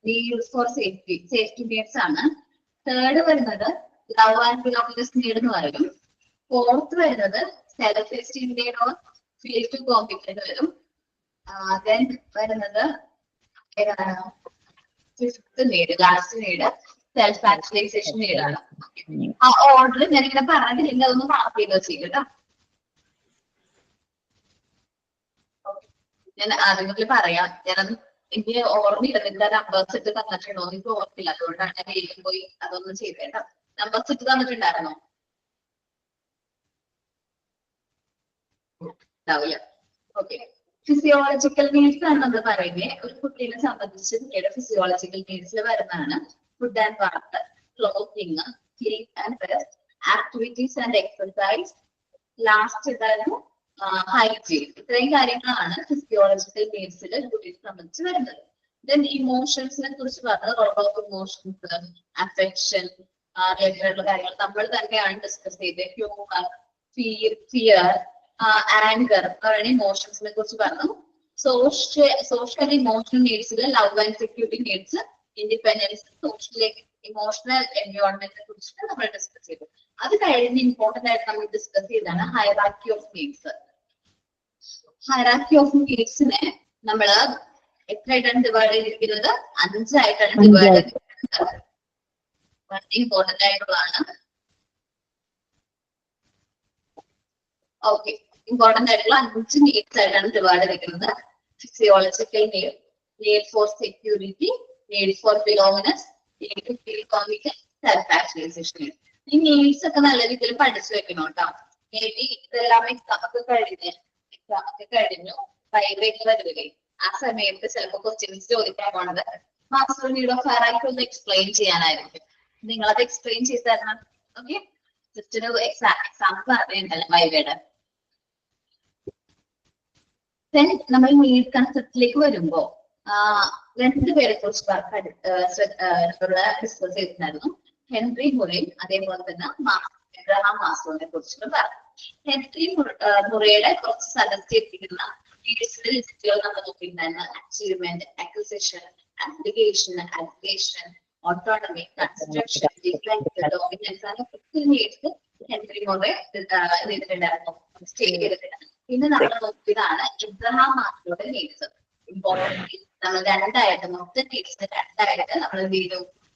നീഡ്സ് ഫോർ സേഫ്റ്റി നീഡ്സ് ആണ്. തേർഡ് വരുന്നത് ലവ് ആൻഡ് ബിലോങ്ങിങ്സ് നീഡ് എന്ന് പറയും. ഫോർത്ത് വരുന്നത് self esteem need or feel to competent വരും. ദെൻ വരുന്നത് ഏതാണ്? Fifth need, last need self actualisation നീഡാണ്. ആ ഓർഡർ ഞാനിങ്ങനെ പറഞ്ഞില്ലെങ്കിൽ അതൊന്ന് മാർക്ക് ചെയ്ത് വെച്ചേക്കും കേട്ടോ. ഞാൻ ആദ്യങ്ങളിൽ പറയാം. ഞാനത് എനിക്ക് ഓർമ്മയില്ല നിന്റെ നമ്പേഴ്സ് ഇട്ട് തന്നിട്ടുണ്ടോ എന്ന് എനിക്ക് ഓർമ്മയില്ല. അതുകൊണ്ടാണ് ഞാൻ വേഗം പോയി അതൊന്നും ചെയ്തേട്ടോ. നമ്പേഴ്സ് ഇട്ട് തന്നിട്ടുണ്ടായിരുന്നോ? ഉണ്ടാവില്ല. ഓക്കെ, ഫിസിയോളജിക്കൽ നീഡ്സ് ആണ് നമ്മൾ പറയുന്നത്. ഒരു കുട്ടീനെ സംബന്ധിച്ച് കുട്ടിയുടെ ഫിസിയോളജിക്കൽ നീഡ്സിൽ വരുന്നതാണ് food and water, clothing, sleep and rest, activities and exercise, last ഇതായിരുന്നു ഹൈജീൻ. ഇത്രയും കാര്യങ്ങളാണ് ഫിസിയോളജിക്കൽ നീഡ്സിൽ കുട്ടിയെ സംബന്ധിച്ച് വരുന്നത്. ദെൻ ഇമോഷൻസിനെ കുറിച്ച് പറഞ്ഞത് role of emotions, affection related കാര്യങ്ങൾ നമ്മൾ തന്നെയാണ് ഡിസ്കസ് ചെയ്തത്. ഹ്യൂമർ, ഫിയർ, ആങ്കർ പറയുന്ന ഇമോഷൻസിനെ കുറിച്ച് പറഞ്ഞു. സോഷ്യൽ ഇമോഷണൽ നീഡ്സിൽ love and security needs, independence, social emotional എൻവയോൺമെന്റിനെ കുറിച്ചിട്ട് നമ്മൾ ഡിസ്കസ് ചെയ്തു. അത് കഴിഞ്ഞ് ഇമ്പോർട്ടന്റ് ആയിട്ട് നമ്മൾ ഡിസ്കസ് ചെയ്താണ് hierarchy of needs. Hierarchy of നീഡ്സിനെ നമ്മൾ എത്രയായിട്ടാണ് ഡിവൈഡ് ചെയ്തിരിക്കുന്നത്? 5 ആയിട്ടാണ് ഡിവൈഡ് ചെയ്തിരിക്കുന്നത്. വളരെ ഇമ്പോർട്ടന്റ് ആയിട്ടുള്ളതാണ്. ഓക്കെ, ഇമ്പോർട്ടന്റ് ആയിട്ടുള്ള 5 നീഡ്സ് ആയിട്ടാണ് ഡിവൈഡ് ചെയ്തിരിക്കുന്നത്. Physiological need, need for security, need for belongingness, need to feel confidence, self actualisation. ഈ നീഡ്സ് ഒക്കെ നല്ല രീതിയിൽ പഠിച്ചു വെക്കണം കേട്ടോ. മേ ബി ഇതെല്ലാം എക്സാം ഒക്കെ കഴിഞ്ഞു വൈവേക്ക് വരുന്നില്ലേ, ആ സമയത്ത് ചിലപ്പോൾ ക്വസ്റ്റ്യൻസ് ചോദിക്കാൻ പോണത് മാസ്റ്റർ നീഡ് ഓഫ് ഹൈറാർക്കി ഒന്ന് എക്സ്പ്ലെയിൻ ചെയ്യാനായിരിക്കും. നിങ്ങളത് എക്സ്പ്ലെയിൻ ചെയ്ത് തരണം. ഓക്കെ, ജസ്റ്റ് ഒരു എക്സാം പറയുന്നുണ്ടല്ലോ വൈവേയുടെ. ദെൻ നമ്മൾ നീഡ് കൺസെപ്റ്റിലേക്ക് വരുമ്പോ 2 പേരെ കുറിച്ച് ഡിസ്കസ് ചെയ്തിട്ടുണ്ടായിരുന്നു. ഹെൻറി മുറയും അതേപോലെ തന്നെ എബ്രഹാം മാസ്ലോവിനെ കുറിച്ചിട്ട് പറഞ്ഞു. ഹെൻറി മുറയുടെ കുറച്ച് സജസ്റ്റ് ചെയ്തിരിക്കുന്ന ലിസ്റ്റുകൾ നമ്മൾ നോക്കിയിട്ടുണ്ടായിരുന്നു. Achievement, acquisition, application, application, autonomy, construction, dominance ആണ് നീഡ്സ് ഹെൻറി മുറ ചെയ്തിട്ടുണ്ടായിരുന്നു, സ്റ്റേറ്റ് ചെയ്തിട്ടുണ്ടായിരുന്നു. പിന്നെ നമ്മൾ നോക്കിയതാണ് എബ്രഹാം മാസ്ലോയുടെ നീഡ്സ്. ഇമ്പോർട്ടന്റ് നമ്മൾ 2 ആയിട്ട് മൊത്തം നീഡ്സിന് 2 ആയിട്ട് നമ്മൾ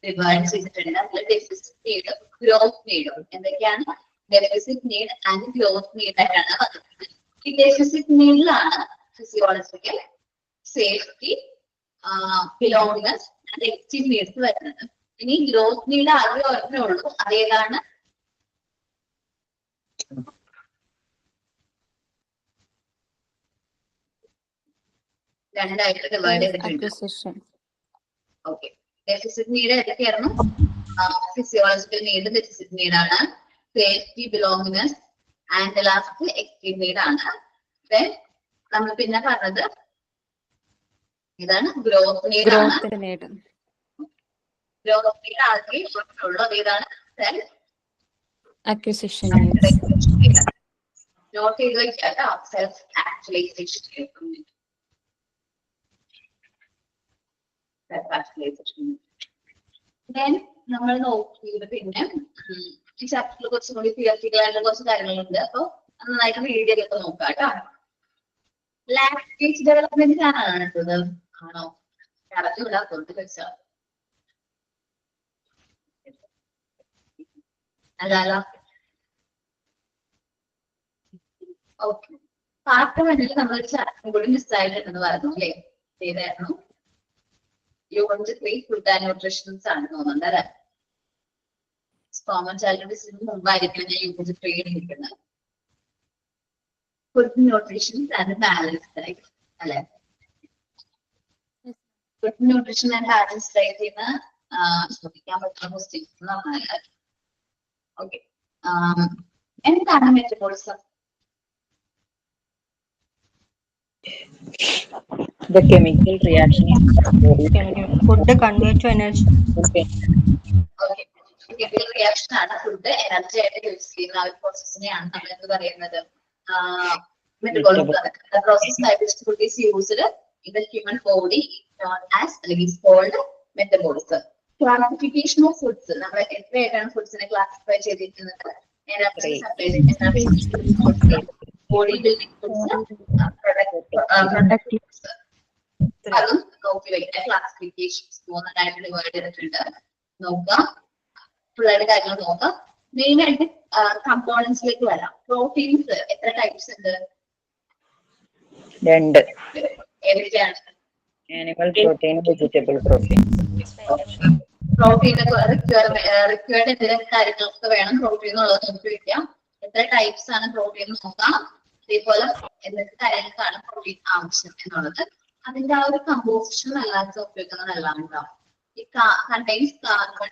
ഡിവൈഡ് ചെയ്തിട്ടുണ്ട്. അതിൽ ഡെഫിസിറ്റ് നീഡും ഗ്രോത്ത് നീഡും. എന്തൊക്കെയാണ്? Deficit need and growth need ആയിട്ടാണ് വന്നത്. ഈ ഡെഫിസിറ്റ് നീഡിലാണ് physiological, safety, belongingness and esteem needs വരുന്നത്. ഇനി ഗ്രോത്ത് നീഡ് ആകെ ഒരെണ്ണേ ഉള്ളൂ. അതേതാണ്? രണ്ടായിട്ട് ഡിവൈഡ് ചെയ്തിട്ടുണ്ട്. ഓക്കെ, ഡെഫിസിറ്റ് നീഡ് ഏതൊക്കെയായിരുന്നു? ഫിസിയോളജിക്കൽ നീഡ് ഡെഫിസിറ്റ് നീഡാണ്. Safety, belongingness and last esteem നീഡാണ്. ദെൻ നമ്മൾ പിന്നെ പറഞ്ഞത് ഇതാണ് ഗ്രോത്ത് നീഡാണ്. ഗ്രോത്ത് നീഡ് ആകെ ഉള്ളൂ. അതേതാണ്? Self acquisition. നോട്ട് ചെയ്ത് വെക്കാം. Self actualization. ദെൻ നമ്മൾ നോക്കിയത് പിന്നെ ഈ ചാപ്റ്ററിൽ കുറച്ചും കൂടി തിയറിറ്റിക്കൽ ആയിട്ടുള്ള കുറച്ച് കാര്യങ്ങളുണ്ട്. അപ്പൊ നന്നായിട്ട് റീഡ് ചെയ്തൊക്കെ നോക്കാം കേട്ടോ. ലാംഗ്വേജ് ഡെവലപ്മെന്റ് ആണ് എടുത്തത്. ആണോ? കറക്റ്റ് വിടാത്തോണ്ട് വെച്ചാൽ അല്ല. ഓക്കെ, പാർട്ട് 1 നമ്മൾ ചാപ്റ്റർ കൂടി മിസ്സായിട്ടുണ്ടെന്ന് പറഞ്ഞു അല്ലേ? ഏതായിരുന്നു? യൂണിറ്റ് 3 ഫുഡ് ആൻഡ് ന്യൂട്രീഷൻസ് ആണ് തോന്നുന്നുണ്ട് അല്ലെ? കോമൺ ചൈൽഡ് ഡിസീസിന് മുമ്പായിരിക്കും ഞാൻ യൂണിറ്റ് 3 ഇരിക്കുന്നത്. Food nutritions and balance diet അല്ലെ? ഫുഡ് ന്യൂട്രീഷൻ ആൻഡ് ബാലൻസ് ഡയറ്റിന് ശ്രദ്ധിക്കാൻ പറ്റുന്ന ക്വസ്റ്റ്യൻസ് എന്ന് പറഞ്ഞാൽ ഓക്കെ, എന്താണ് metabolism? The chemical reaction in the body. Food convert to energy. Okay. Okay, chemical reaction ആണ് ഫുഡ് എനർജി ആയിട്ട് യൂസ് ചെയ്യുന്ന ആ ഒരു പ്രോസസ്സിനെയാണ് നമ്മൾ എന്ത് പറയുന്നത്? Metabolism. The process by which food is used in the human body is known as അല്ലെങ്കിൽ called metabolism. Classification of foods നമ്മൾ എത്രയായിട്ടാണ് ഫുഡ്സിനെ ക്ലാസിഫൈ ചെയ്തിരിക്കുന്നത്? Energy separate, body building foods, അതും നോക്കി വയ്ക്കുക. ക്ലാസിഫിക്കേഷൻസ് 3 ആയിട്ട് ഡിവൈഡ് ചെയ്തിട്ടുണ്ട്. നോക്കാം, ഫുള്ളായിട്ട് കാര്യങ്ങൾ നോക്കാം. മെയിൻ ആയിട്ട് കമ്പോണൻസിലേക്ക് വരാം. പ്രോട്ടീൻസ് എത്ര ടൈപ്സ് ഉണ്ട്? 2. ഏതൊക്കെയാണ്? Animal protein, vegetable protein. Protein required എന്തെങ്കിലും കാര്യങ്ങളൊക്കെ വേണം പ്രോട്ടീൻ എന്നുള്ളത് നോക്കി വെക്കാം. എത്ര ടൈപ്സ് ആണ് പ്രോട്ടീൻ നോക്കാം. അതേപോലെ എന്തൊക്കെ കാര്യങ്ങൾക്കാണ് പ്രോട്ടീൻ ആവശ്യം എന്നുള്ളത് അതിന്റെ ആ ഒരു കമ്പോസിഷൻ അല്ലാത്ത ഉപയോഗിക്കുന്നത് നല്ലതാണ് കേട്ടോ. ഈ contains carbon,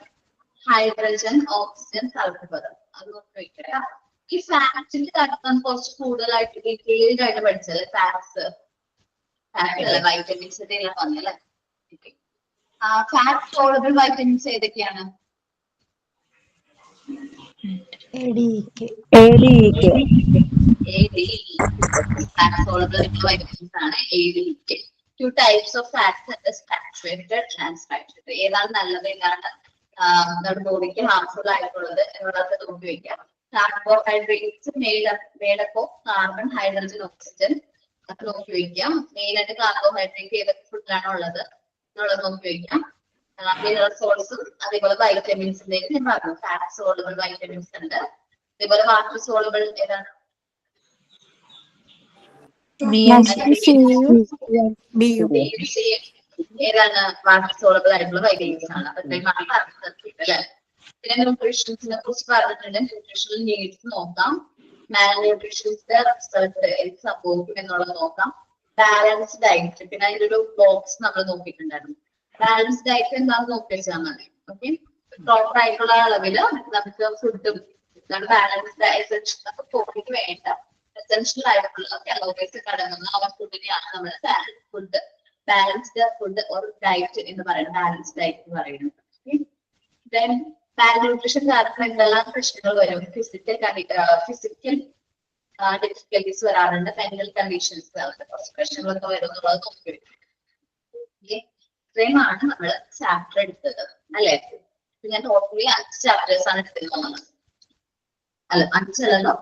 hydrogen, oxygen, sulphur പദം അത് ഉപയോഗിക്കുക. ഈ ഫാക്ടിന്റെ കാര്യം കുറച്ച് കൂടുതലായിട്ട് ഡീറ്റെയിൽഡ് ആയിട്ട് പഠിച്ചത് ഫാക്ട്സ് അല്ല വൈറ്റമിൻസിന്റെ എല്ലാം വന്നല്ലേ. ഫാറ്റ് സോളബിൾ വൈറ്റമിൻസ് ഏതൊക്കെയാണ്? Fat soluble vitamins ആണ് ADK. Two types of fats are saturated and saturated. ഏതാണ് നല്ലത് ഏതാണ് നമ്മുടെ ബോഡിക്ക് ഹാർംഫുൾ ആയിട്ടുള്ളത് എന്നുള്ളത് നോക്കി വെക്കാം. Carbohydrates made up of carbon, hydrogen, oxygen അത് നോക്കി വെക്കാം. മെയിനായിട്ട് കാർബോഹൈഡ്രേറ്റ് ഏതൊക്കെ ഫുഡിലാണ് ഉള്ളത് എന്നുള്ളത് നോക്കി വെക്കാം. മിനറൽ സോൾസും അതേപോലെ വൈറ്റമിൻസിന്റെ ഞാൻ പറഞ്ഞു ഫാറ്റ് സോളുബിൾ വൈറ്റമിൻസ് ഉണ്ട്. അതേപോലെ വാട്ടർ സോളുബിൾ ഏതാണ്? ഏതാണ് വാട്ടർ സോളുബിൾ ആയിട്ടുള്ള വൈറ്റമിൻസ് ആണ്. അപ്പൊ ഇത്രയുമാണ് പറഞ്ഞത് അല്ലെ. പിന്നെ ന്യൂട്രീഷൻസിനെ കുറിച്ച് പറഞ്ഞിട്ടുണ്ട്. ന്യൂട്രീഷണൽ നീഡ്സ് നോക്കാം. മാൽ ന്യൂട്രീഷൻസിന്റെ റിസൾട്ട് എന്ത് സംഭവിക്കും എന്നുള്ളത് നോക്കാം. ബാലൻസ്ഡ് ഡയറ്റ് പിന്നെ അതിന്റെ ഒരു ബോക്സ് നമ്മൾ നോക്കിയിട്ടുണ്ടായിരുന്നു. ബാലൻസ് ഡയറ്റ് എന്താണെന്ന് നോക്കി വെച്ചാൽ മതി. ഓക്കെ, പ്രോപ്പർ ആയിട്ടുള്ള അളവില് നമുക്ക് ഫുഡും ബാലൻസ് ഡയറ്റ് ബോഡിക്ക് വേണ്ട എസെൻഷ്യൽ ആയിട്ടുള്ള കലോറീസ് കടങ്ങുന്ന ആ ഫുഡിനെയാണ് നമ്മൾ food balanced food or diet എന്ന് പറയുന്നത്. ബാലൻസ് ഡയറ്റ് എന്ന് പറയുന്നത്. ദെൻ മാൽന്യൂട്രീഷൻ കാരണം എന്തെല്ലാം പ്രശ്നങ്ങൾ വരും? ഫിസിക്കൽ ഡിഫിക്കൽട്ടീസ് വരാറുണ്ട്. മെന്റൽ കണ്ടീഷൻസ് കുറച്ച് പ്രശ്നങ്ങളൊക്കെ വരും എന്നുള്ളത് നോക്കി വരും. ഇത്രയുമാണ് നമ്മൾ ചാപ്റ്റർ എടുത്തത് അല്ലെ. ഞാൻ ടോട്ടലി 5 ചാപ്റ്റേഴ്സ് ആണ് എടുത്തിട്ടുള്ളത്. അല്ല 5 അല്ലല്ലോ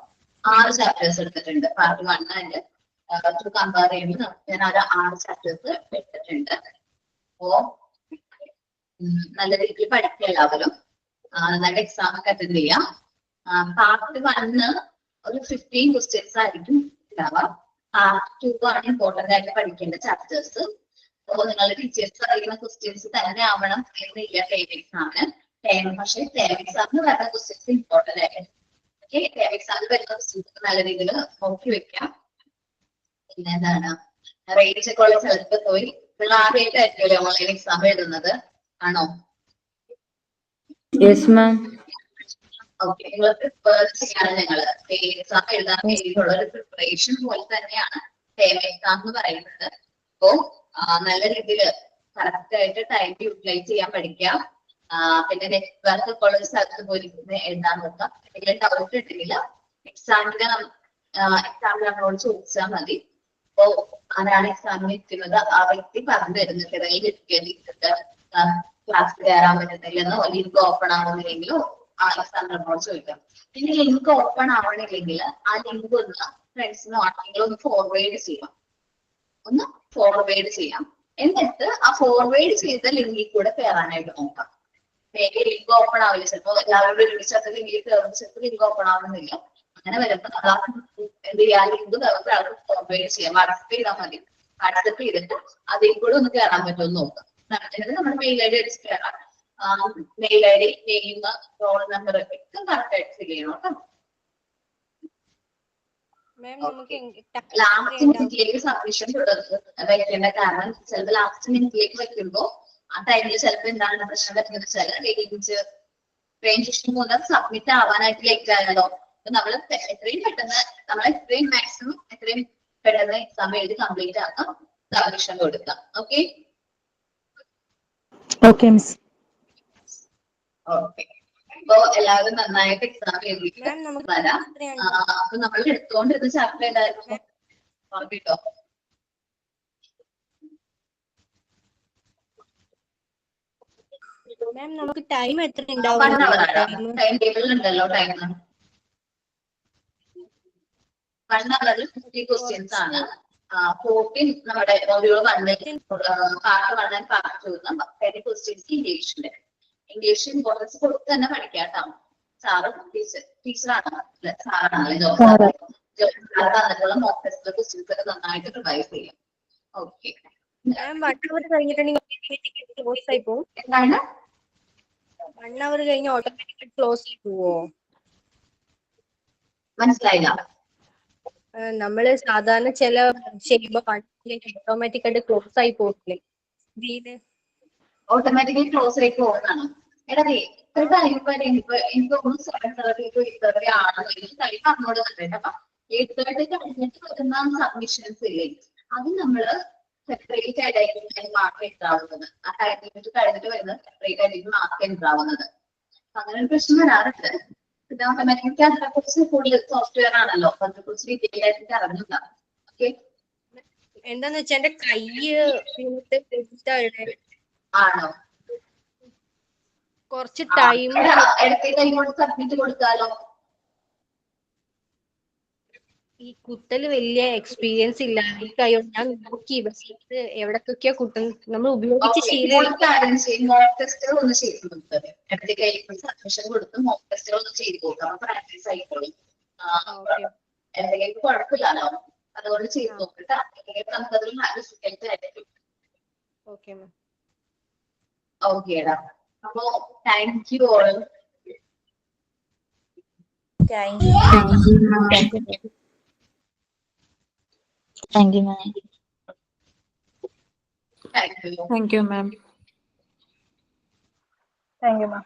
6 ചാപ്റ്റേഴ്സ് എടുത്തിട്ടുണ്ട്. പാർട്ട് 1 ആൻഡ് കമ്പയർ ചെയ്യുമ്പോൾ ഞാൻ ഒരു 6 ചാപ്റ്റേഴ്സ് എടുത്തിട്ടുണ്ട്. അപ്പോ നല്ല രീതിയിൽ പഠിക്കുക എല്ലാവരും. നന്നായിട്ട് എക്സാം ഒക്കെ അറ്റൻഡ് ചെയ്യാം. പാർട്ട് 1 ഒരു 15 ക്വസ്റ്റ്യൻസ് ആയിരിക്കും ഉണ്ടാവുക. പാർട്ട് 2 ആണ് ഇമ്പോർട്ടന്റ് ആയിട്ട് പഠിക്കേണ്ട ചാപ്റ്റേഴ്സ്. അപ്പോ നിങ്ങളുടെ ടീച്ചേഴ്സ് പറയുന്ന ക്വസ്റ്റ്യൻസ് തന്നെ ആവണം എന്നില്ല ടേം എക്സാമിന്. പക്ഷേ ടേം എക്സാമിന് വരുന്ന ക്വസ്റ്റ്യൻസ് ഇമ്പോർട്ടന്റ് ആയിട്ട് എക്സാമിൽ വരുന്ന ക്വസ്റ്റ്യൻസ് നല്ല രീതിയിൽ നോക്കി വെക്കാം. പിന്നെ എന്താണ് റേഞ്ച് ഒക്കെ ഉള്ള സ്ഥലത്ത് പോയി നിങ്ങൾ ആദ്യമായിട്ടായിരിക്കുമല്ലോ ഓൺലൈൻ എക്സാം എഴുതുന്നത് ആണോ? ഓക്കെ, നിങ്ങൾ പ്രിപ്പയർ ചെയ്യാണ്. ഞങ്ങള് എക്സാം എഴുതാൻ വേണ്ടിയിട്ടുള്ള ഒരു പ്രിപ്പറേഷൻ പോലെ തന്നെയാണ് ടേം എക്സാം എന്ന് പറയുന്നത്. അപ്പോ നല്ല രീതിയിൽ കറക്റ്റ് ആയിട്ട് ടൈം യൂട്ടിലൈസ് ചെയ്യാൻ പഠിക്കാം. പിന്നെ നെറ്റ്വർക്ക് ഒക്കെ ഉള്ള ഒരു സ്ഥലത്ത് പോയി എഴുതാൻ നോക്കാം. എന്തെങ്കിലും ഡൗട്ട് ഉണ്ടെങ്കിൽ എക്സാമിന് നമ്മളോട് ചോദിച്ചാൽ മതി. അപ്പോ ആരാണ് എക്സാമിന് ഇരിക്കുന്നത് ആ വ്യക്തി പറഞ്ഞു തരുന്നത് ക്ലാസ് കയറാൻ പറ്റുന്നില്ലെന്നോ ലിങ്ക് ഓപ്പൺ ആവുന്നില്ലെങ്കിലോ ആ എക്സാമിന് നമ്മളോട് ചോദിക്കാം. പിന്നെ ലിങ്ക് ഓപ്പൺ ആവണില്ലെങ്കിൽ ആ ലിങ്ക് ഒന്ന് ഫ്രണ്ട്സിനോ ആണെങ്കിലും ഒന്ന് ഫോർവേഡ് ചെയ്യാം. എന്നിട്ട് ആ ഫോർവേഡ് ചെയ്ത ലിങ്കിൽ കൂടെ കയറാനായിട്ട് നോക്കാം. മേബി ലിങ്ക് ഓപ്പൺ ആവില്ല, ചിലപ്പോൾ എല്ലാവരും ഒരുമിച്ചത് ലിങ്കിൽ കയറുമ്പോൾ ചിലപ്പോൾ ലിങ്ക് ഓപ്പൺ ആവുന്നില്ല. അങ്ങനെ വരുമ്പോൾ എന്ത് ചെയ്യാൻ ലിങ്ക് ഫോർവേഡ് ചെയ്യാം. വാട്സപ്പ് ചെയ്താൽ മതി. വാട്സപ്പ് ചെയ്തിട്ട് അതിൽ കൂടെ ഒന്ന് കയറാൻ പറ്റുമെന്ന് നോക്കാം. എന്നിട്ട് നമ്മുടെ മെയിൽ ഐ ഡി അടിച്ച് കയറാം. Mail I D, name, roll number ഒക്കെ കറക്റ്റ് ആയിട്ട് ഫിൽ ചെയ്യണം കേട്ടോ. ലാസ്റ്റ് മിനിറ്റിലേക്ക് സബ്മിഷൻ വെക്കേണ്ട കാരണം ചിലപ്പോൾ ലാസ്റ്റ് മിനിറ്റിലേക്ക് വെക്കുമ്പോൾ ആ ടൈമിൽ ചിലപ്പോൾ എന്താണ് പ്രശ്നം വരുന്നത് വെച്ചാൽ റേഞ്ച് മൂലം സബ്മിറ്റ് ആവാനായിട്ട് ലേറ്റ് ആയാലോ. അപ്പൊ നമ്മൾ എത്രയും പെട്ടെന്ന് മാക്സിമം എത്രയും പെട്ടെന്ന് എക്സാം എഴുതി കംപ്ലീറ്റ് ആക്കാം, സബ്മിഷൻ കൊടുക്കാം. Okay okay miss. ഓക്കെ, അപ്പൊ എല്ലാവരും നന്നായിട്ട് എക്സാം എഴുതിയിട്ട് വരാം. അപ്പൊ നമ്മൾ എടുത്തുകൊണ്ടിരുന്ന ചാപ്റ്റർ ഏതായിരുന്നു ഓർമ്മിട്ടോ? നമുക്ക് ടൈം എത്ര ടൈം ടേബിൾ ഉണ്ടല്ലോ. ടൈം 1 hour 50 ക്വസ്റ്റ്യൻസ് ആണ്. 14 നമ്മുടെ module 1 part 1 and part 2 10 questions English importance കൊടുത്ത് തന്നെ പഠിക്കാം കേട്ടോ. സാറും ടീച്ചറാണ് സാറാണല്ലോ തന്നിട്ടുള്ള മോക്ക് ടെസ്റ്റ് ക്വസ്റ്റ്യൻസ് ഒക്കെ നന്നായിട്ട് റിവൈസ് ചെയ്യാം. ഓക്കെ, എന്താണ് 1 hour കഴിഞ്ഞ് ഓട്ടോമാറ്റിക്കലി ക്ലോസ് പോവോ? മനസ്സിലായില്ല? നമ്മള് സാധാരണ ചില ചെയ്യുമ്പോ ഓട്ടോമാറ്റിക് ആയിട്ട് ക്ലോസ് ആയി പോകില്ലേ ഇതില്? ഓട്ടോമാറ്റിക്കലി ക്ലോസ് ആയി പോകുന്നതാണ്. എടാ ഇത്ര ടൈം വരെ എനിക്ക് തോന്നുന്നു 7:30 to 8:30 ആണെന്ന് ടൈം പറഞ്ഞോട് കണ്ടിട്ട്. അപ്പൊ 8:30 കഴിഞ്ഞിട്ട് വരുന്ന സബ്മിഷൻസ് ഇല്ലേ, അത് നമ്മള് സെപ്പറേറ്റ് ആയിട്ടായിരിക്കും മാർക്ക് എഴുതാവുന്നത്. ആ ടൈം ലിമിറ്റ് കഴിഞ്ഞിട്ട് വരുന്നത് സെപ്പറേറ്റ് ആയിരിക്കും മാർക്ക് എഴുതാവുന്നത്. അങ്ങനെ ഒരു പ്രശ്നം വരാറുണ്ട്. പിന്നെ ഓട്ടോമാറ്റിക് അതിനെ കുറിച്ച് കൂടുതൽ സോഫ്റ്റ്വെയർ ആണല്ലോ, അപ്പൊ അതിനെ കുറിച്ച് ഡീറ്റെയിൽ ആയിട്ട് അറിഞ്ഞില്ല. ഓക്കെ, എന്താന്ന് വെച്ചാൽ എന്റെ കൈ ആണോ? കുറച്ച് ടൈം ഇടയ്ക്ക് കൈ കൊണ്ട് സബ്മിറ്റ് കൊടുത്താലോ? ഈ കുത്തല് വലിയ എക്സ്പീരിയൻസ് ഇല്ല ഈ കൈ കൊണ്ട്. ഞാൻ നോക്കി പക്ഷേ എവിടൊക്കെയോ കുത്തുന്നു, നമ്മൾ ഉപയോഗിച്ച് ശീലം. മോക്ക് ടെസ്റ്റുകൾ ഒന്ന് ചെയ്ത് കൊടുത്തത് ഇടയ്ക്ക് കൈ കൊണ്ട് സബ്മിഷൻ കൊടുത്ത് മോക്ക് ടെസ്റ്റുകൾ ഒന്ന് ചെയ്ത് കൊടുക്കാം. അപ്പൊ പ്രാക്ടീസ് ആയിക്കോളും. എന്തെങ്കിലും കുഴപ്പമില്ലല്ലോ, അതുകൊണ്ട് ചെയ്ത് നോക്കിട്ട് നമുക്കതിൽ നല്ല റിസൾട്ട് ആയിരിക്കും. Okay ma'am. ഓക്കേടാ, അപ്പൊ thank you all. Thank you, ma'am. Thank you, ma'am. Thank you. Thank you ma'am. Thank you ma'am.